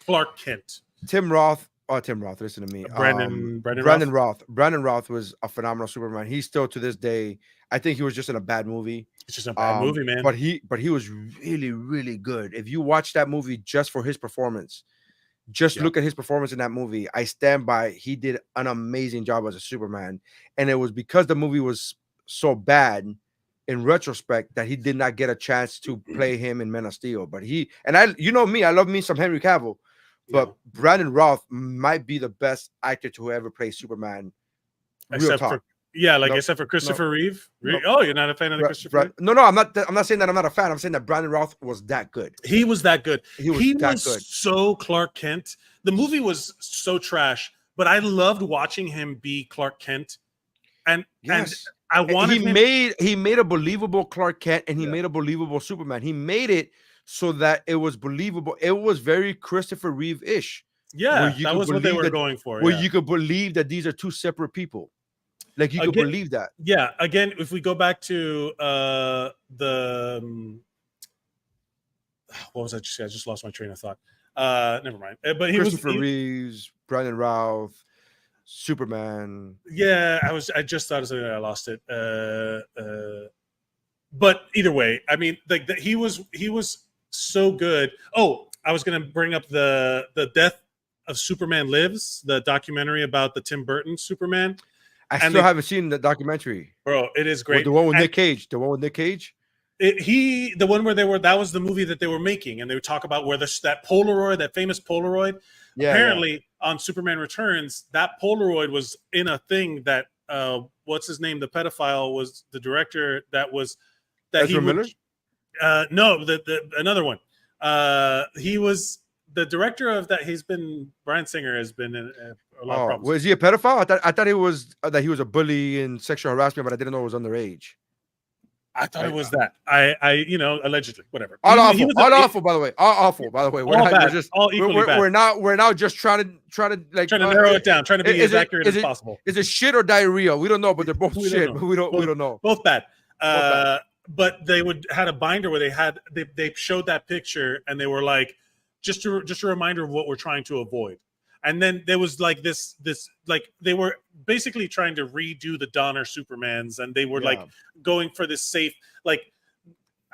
Speaker 7: Clark Kent.
Speaker 2: Tim Roth. Listen to me.
Speaker 7: Brandon
Speaker 2: Roth. Brandon Roth was a phenomenal Superman. He's still to this day. I think he was just in a bad movie.
Speaker 7: It's just a bad movie, man.
Speaker 2: But he was really, really good. If you watch that movie just for his performance, look at his performance in that movie. I stand by. He did an amazing job as a Superman, and it was because the movie was so bad. In retrospect, that he did not get a chance to play him in Men of Steel. But I love me some Henry Cavill. But Brandon Roth might be the best actor to ever play Superman.
Speaker 7: Except for Christopher Reeve. Oh, you're not a fan of the Christopher Reeve?
Speaker 2: No, I'm not saying that I'm not a fan. I'm saying that Brandon Roth was that good.
Speaker 7: He was that good.
Speaker 2: He was good.
Speaker 7: So Clark Kent. The movie was so trash, but I loved watching him be Clark Kent. And I wanted
Speaker 2: he made a believable Clark Kent, and he made a believable Superman. He made it so that it was believable. It was very Christopher Reeve-ish.
Speaker 7: Yeah, that was what they were going for.
Speaker 2: Where you could believe that these are two separate people. Like you could believe that.
Speaker 7: Yeah. Again, if we go back to what was I just saying? I just lost my train of thought. Never mind. But
Speaker 2: Christopher Reeves, Brandon Routh, Superman.
Speaker 7: Yeah, I just thought of something. I lost it. But either way, I mean, he was so good. Oh, I was going to bring up the Death of Superman Lives, the documentary about the Tim Burton Superman.
Speaker 2: I still haven't seen the documentary.
Speaker 7: Bro, it is great.
Speaker 2: The one with Nick Cage. The one with Nick Cage?
Speaker 7: The one where that was the movie that they were making, and they would talk about where that Polaroid, that famous Polaroid. Yeah, apparently on Superman Returns, that Polaroid was in a thing that what's his name, the pedophile, was the director that
Speaker 2: Ezra Miller?
Speaker 7: No, the another one. He was the director of that. Bryan Singer has been in a lot of problems.
Speaker 2: Was he a pedophile? I thought it was that he was a bully and sexual harassment, but I didn't know it was underage.
Speaker 7: I thought it was that. I allegedly, whatever.
Speaker 2: All awful, by the way. All awful, by the way.
Speaker 7: All bad. All equally bad.
Speaker 2: We're now just trying to
Speaker 7: narrow it down, trying to be as accurate as possible.
Speaker 2: Is it shit or diarrhea? We don't know, but they're both shit. But we don't know.
Speaker 7: Both bad. But they had a binder where they showed that picture and they were like, just a reminder of what we're trying to avoid. And then there was like this like they were basically trying to redo the Donner Supermans, and they were like going for this safe, like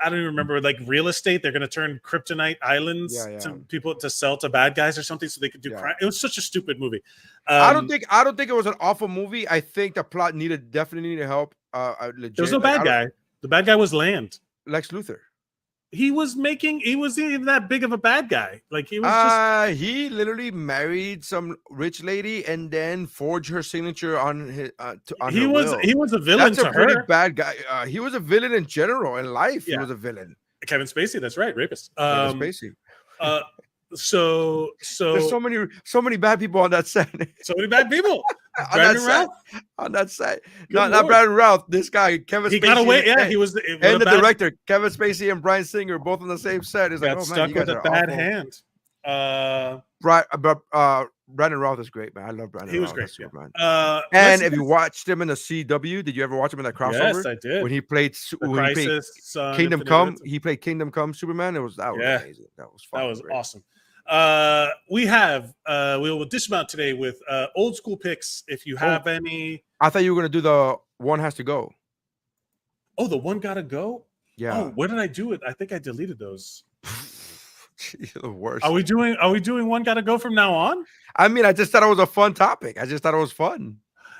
Speaker 7: I don't even remember, like real estate. They're going to turn kryptonite islands to people to sell to bad guys or something, so they could do crime. It was such a stupid movie.
Speaker 2: I don't think it was an awful movie. I think the plot definitely needed help. Legit.
Speaker 7: There was no bad guy. The bad guy was Land.
Speaker 2: Lex Luthor.
Speaker 7: He wasn't even that big of a bad guy. Like he was
Speaker 2: he literally married some rich lady and then forged her signature on his he
Speaker 7: was a villain. That's a pretty
Speaker 2: bad guy. He was a villain in general in life. He was a villain.
Speaker 7: Kevin Spacey, that's right, rapist.
Speaker 2: Kevin Spacey.
Speaker 7: So
Speaker 2: there's so many bad people on that set.
Speaker 7: So many bad people.
Speaker 2: On that set. Not Brandon Routh. This guy, Kevin Spacey.
Speaker 7: He got away. Yeah, he was
Speaker 2: and the director, Kevin Spacey and Bryan Singer, both on the same set. He's like,
Speaker 7: stuck with a bad hand.
Speaker 2: Brandon Routh is great, man. I love Brandon Routh.
Speaker 7: He was great,
Speaker 2: man. And if you watched him in the CW, did you ever watch him in that crossover?
Speaker 7: Yes, I did.
Speaker 2: When he played Kingdom Come, he played Kingdom Come Superman. That was amazing. That was fun.
Speaker 7: That was awesome. We will dismount today with old school picks. If you have any,
Speaker 2: I thought you were gonna do the one has to go.
Speaker 7: Oh, the one gotta go.
Speaker 2: Yeah.
Speaker 7: Oh, where did I do it? I think I deleted those.
Speaker 2: You're the worst.
Speaker 7: Are we doing one gotta go from now on?
Speaker 2: I mean, I just thought it was a fun topic. I just thought it was fun.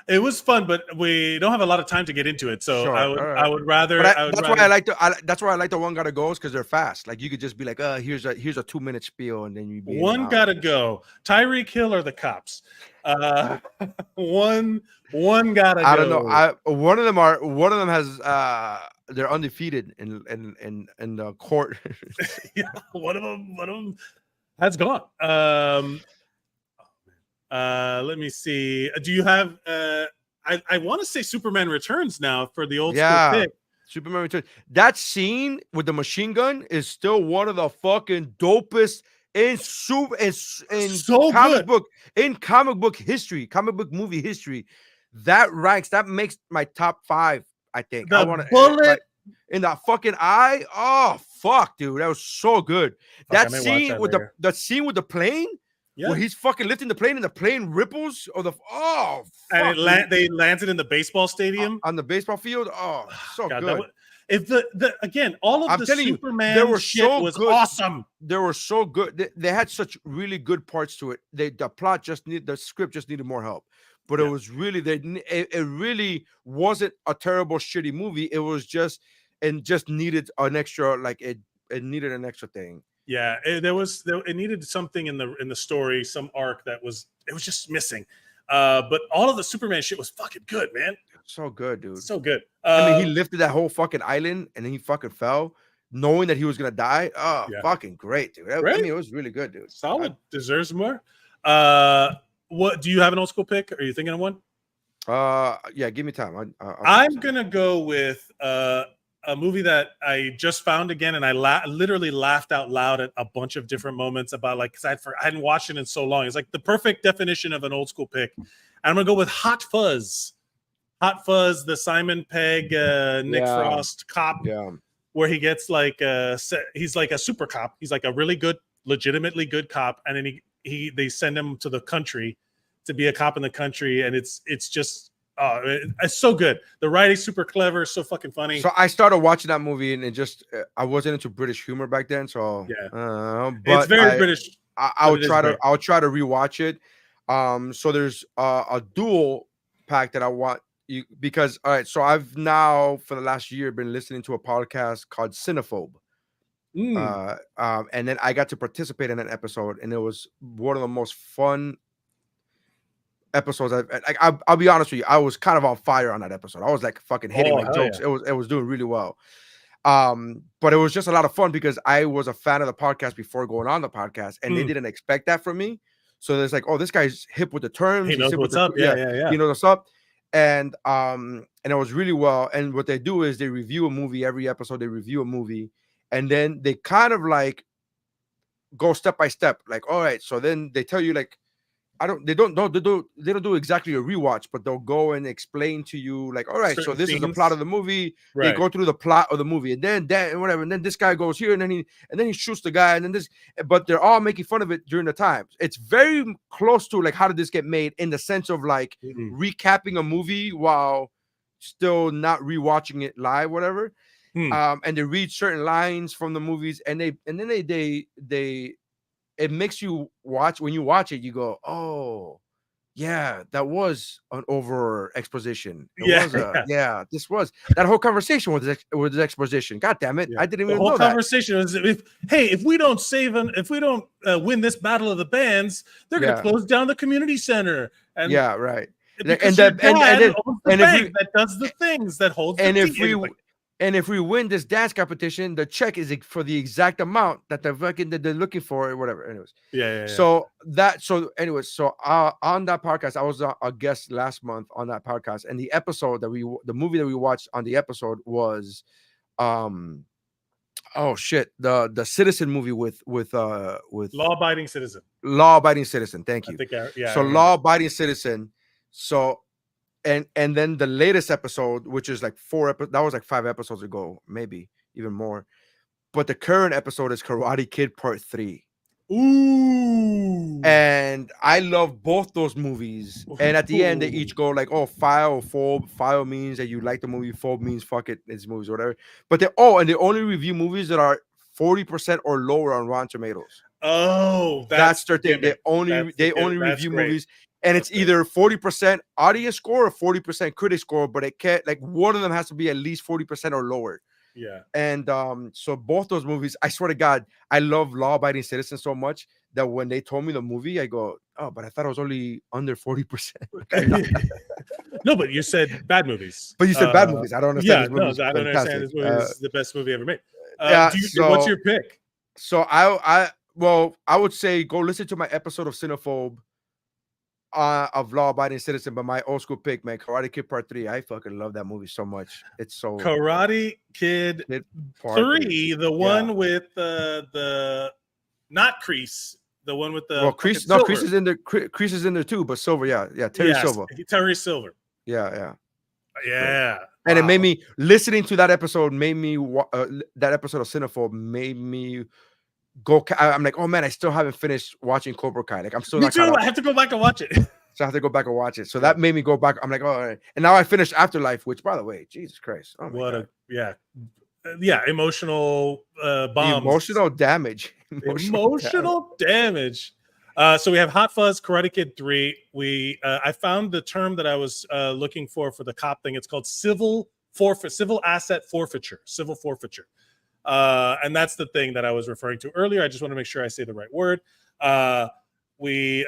Speaker 7: It was fun, but we don't have a lot of time to get into it. So
Speaker 2: sure,
Speaker 7: I would rather.
Speaker 2: That's why I like the one gotta goes, because they're fast. Like you could just be like, here's a 2-minute spiel, and then you be
Speaker 7: one gotta go. Tyreek Hill or the cops. One gotta go.
Speaker 2: I don't know. One of them has they're undefeated in the court.
Speaker 7: Yeah, one of them has gone. Let me see. Do you have I want to say Superman Returns now for the old school pick.
Speaker 2: Superman Returns. That scene with the machine gun is still one of the fucking dopest in comic book history, comic book movie history. That makes my top 5, I think.
Speaker 7: I want to bullet
Speaker 2: in that fucking eye. Oh fuck, dude. That was so good. That scene with the scene with the plane. Yeah. Where he's fucking lifting the plane and the plane ripples,
Speaker 7: and they landed in the baseball stadium
Speaker 2: on the baseball field. Oh, so God, good.
Speaker 7: Again, all of the Superman was awesome.
Speaker 2: They were so good. They had such really good parts to it. The script just needed more help. But it was really it really wasn't a terrible shitty movie. It was just needed an extra, like it needed an extra thing.
Speaker 7: Yeah, it needed something in the story, some arc it was just missing. But all of the Superman shit was fucking good, man.
Speaker 2: So good, dude.
Speaker 7: So good.
Speaker 2: I mean, he lifted that whole fucking island and then he fucking fell, knowing that he was gonna die. Oh, fucking great, dude. I mean, it was really good, dude.
Speaker 7: Solid. Deserves more. What do you have an old school pick? Are you thinking of one?
Speaker 2: Yeah, give me time.
Speaker 7: I'm gonna go with a movie that I just found again, and I literally laughed out loud at a bunch of different moments about, like, because I hadn't watched it in so long. It's like the perfect definition of an old school pick. And I'm gonna go with Hot Fuzz. Hot Fuzz, the Simon Pegg, Nick Frost cop, where he gets like he's like a super cop. He's like a really good, legitimately good cop, and then they send him to the country to be a cop in the country, and it's just. Oh, it's so good. The writing's super clever, so fucking funny.
Speaker 2: So I started watching that movie, and it just I wasn't into British humor back then. So
Speaker 7: but it's very British.
Speaker 2: I'll try to rewatch it. So there's a dual pack that I want you, because all right. So I've now for the last year been listening to a podcast called Cinephobe. And then I got to participate in an episode, and it was one of the most fun episodes. I'll be honest with you, I was kind of on fire on that episode. I was like fucking hitting like
Speaker 7: hell
Speaker 2: jokes.
Speaker 7: yeah.
Speaker 2: It was doing really well. But it was just a lot of fun because I was a fan of the podcast before going on the podcast, and they didn't expect that from me. So there's like, oh, this guy's hip with the terms.
Speaker 7: He knows what's up. Yeah.
Speaker 2: He knows what's up. And it was really well. And what they do is they review a movie every episode. They review a movie, and then they kind of like go step by step. Like, all right, so then they tell you like, they don't do exactly a rewatch, but they'll go and explain to you like, all right,
Speaker 7: certain
Speaker 2: so this
Speaker 7: scenes.
Speaker 2: is the plot of the movie.
Speaker 7: Right.
Speaker 2: They go through the plot of the movie, and then that and whatever, and then this guy goes here, and then he shoots the guy, and then this, but they're all making fun of it during the times. It's very close to like how did this get made in the sense of like recapping a movie while still not rewatching it live, whatever. And they read certain lines from the movies, and then they it makes you watch. When you watch it, you go, oh yeah, that was an over exposition. This was that whole conversation with this exposition. God damn it, I didn't even know that.
Speaker 7: The whole conversation was, if we don't win this battle of the bands, they're gonna close down the community center. And
Speaker 2: right.
Speaker 7: And that does the things that holds.
Speaker 2: And if we win this dance competition, the check is for the exact amount that they're looking for, or whatever. Anyways, So on that podcast, I was a guest last month on that podcast, and the movie that we watched on the episode was, the Citizen movie with
Speaker 7: Law-Abiding Citizen.
Speaker 2: Law-Abiding Citizen. Thank you. Law-Abiding Citizen. So. And then the latest episode, which is like 4 episodes, that was like 5 episodes ago, maybe even more. But the current episode is Karate Kid Part 3.
Speaker 7: Ooh.
Speaker 2: And I love both those movies. And at the end, they each go like, oh, file or phobe. File means that you like the movie. Phobe means fuck it, it's movies or whatever. But they only review movies that are 40% or lower on Rotten Tomatoes.
Speaker 7: Oh,
Speaker 2: that's their thing. They only review movies. And it's either 40% audience score or 40% critic score, but it can't, like, one of them has to be at least 40% or lower.
Speaker 7: Yeah.
Speaker 2: And so both those movies, I swear to God, I love Law-Abiding Citizen so much that when they told me the movie, I go, oh, but I thought it was only under 40%.
Speaker 7: No, but you said bad movies.
Speaker 2: But you said bad movies. I don't understand.
Speaker 7: I don't understand. This movie is the best movie ever made. What's your pick?
Speaker 2: So I would say go listen to my episode of Cinephobe. Of Law-Abiding Citizen, but my old school pick, man, Karate Kid Part 3. I fucking love that movie so much. It's so
Speaker 7: Karate Kid Part 3, the one with the not Kreese, the one with the
Speaker 2: Kreese. No, Kreese is in there. Kreese is in there too, but Silver, Terry Silver.
Speaker 7: Terry Silver.
Speaker 2: Yeah.
Speaker 7: Wow.
Speaker 2: And it made me listening to that episode. Made me that episode of Cinephobe made me. I'm like, oh man, I still haven't finished watching Cobra Kai. Like, I'm still.
Speaker 7: Me too. I have to go back and watch it.
Speaker 2: So I have to go back and watch it. So that made me go back. I'm like, oh, all right. And now I finished Afterlife, which, by the way, Jesus Christ,
Speaker 7: emotional bombs,
Speaker 2: emotional damage,
Speaker 7: emotional damage. So we have Hot Fuzz, Karate Kid 3. I found the term that I was looking for the cop thing. It's called civil asset forfeiture, civil forfeiture. And that's the thing that I was referring to earlier. I just want to make sure I say the right word. We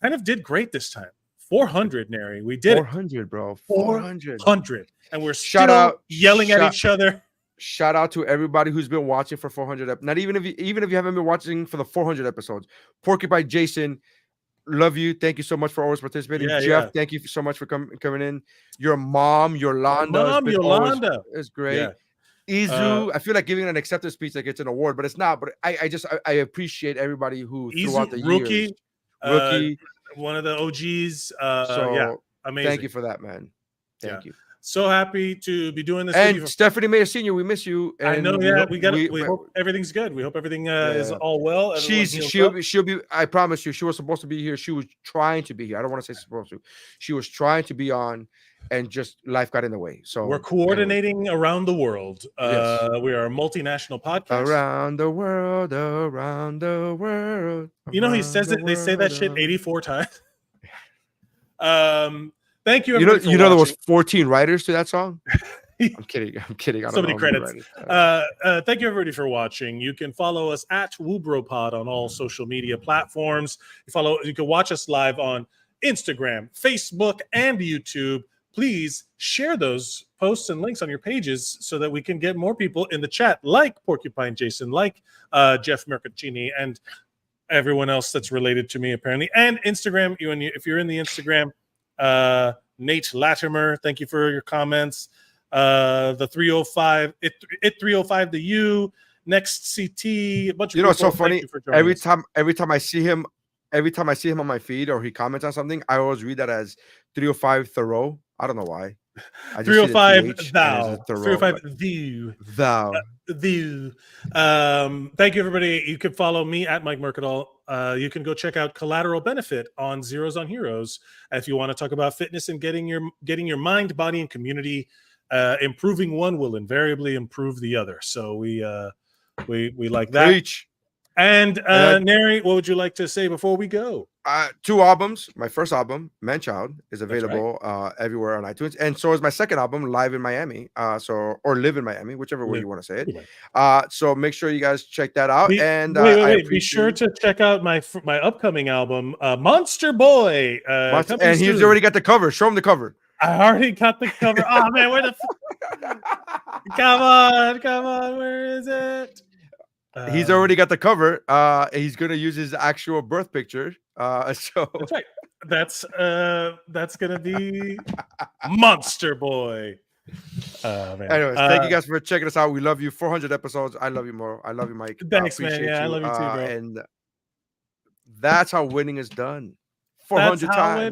Speaker 7: kind of did great this time. 400, Nery. We did
Speaker 2: 400, bro.
Speaker 7: 400. And we're still yelling at each other.
Speaker 2: Shout out to everybody who's been watching for 400. Not even if you haven't been watching for the 400 episodes. Porcupine Jason, love you. Thank you so much for always participating. Jeff, thank you so much for coming in. Your mom, Yolanda. Is great. Yeah. Izu, I feel like giving an acceptance speech like it's an award, but it's not. But I appreciate everybody who throughout the years. Rookie,
Speaker 7: one of the OGs. Amazing.
Speaker 2: Thank you for that, man. Thank you.
Speaker 7: So happy to be doing this.
Speaker 2: And Stephanie Meyer-Senior, we miss you. And
Speaker 7: I know. We hope everything's good. We hope everything is all well.
Speaker 2: She'll be. I promise you, she was supposed to be here. She was trying to be here. I don't want to say supposed to. She was trying to be on, and just life got in the way. So
Speaker 7: we're coordinating around the world. Yes. We are a multinational podcast.
Speaker 2: Around the world.
Speaker 7: You know, he says it. They say that shit 84 times. Thank you.
Speaker 2: You know there was 14 writers to that song. I'm kidding. I don't
Speaker 7: So many
Speaker 2: know.
Speaker 7: credits. Thank you everybody for watching. You can follow us at WUBro Pod on all social media platforms. You can watch us live on Instagram, Facebook, and YouTube. Please share those posts and links on your pages so that we can get more people in the chat, like Porcupine Jason, like Jeff Mercatini, and everyone else that's related to me apparently. And Instagram, if you're in the Instagram, Nate Latimer, thank you for your comments. The 305, it 305 the U, next CT, a bunch of
Speaker 2: you know, it's so
Speaker 7: people,
Speaker 2: funny. Every time I see him on my feed or he comments on something, I always read that as 305 Thoreau. I don't know why.
Speaker 7: 305 thou. 305
Speaker 2: thou.
Speaker 7: Thank you everybody. You can follow me at Mike Mercadal. You can go check out Collateral Benefit on Zeros on Heroes if you want to talk about fitness and getting your mind, body, and community. Improving one will invariably improve the other. So we like that.
Speaker 2: Preach.
Speaker 7: And Nery, what would you like to say before we go?
Speaker 2: 2 albums. My first album, Man-Child, is available everywhere on iTunes, and so is my second album, Live in Miami. Or Live in Miami, whichever way you want to say it. So make sure you guys check that out. Wait.
Speaker 7: Be sure to check out my upcoming album, Monster Boy.
Speaker 2: And he's already got the cover. Show him the cover.
Speaker 7: I already got the cover. Oh man, where the? Come on, where is it?
Speaker 2: He's already got the cover. He's gonna use his actual birth picture. So
Speaker 7: that's right. That's gonna be Monster Boy. Man.
Speaker 2: Anyways, thank you guys for checking us out. We love you. 400 episodes. I love you more. I love you, Mike.
Speaker 7: Thanks, man. Yeah, I love you too, bro.
Speaker 2: And that's how winning is done. 400 times.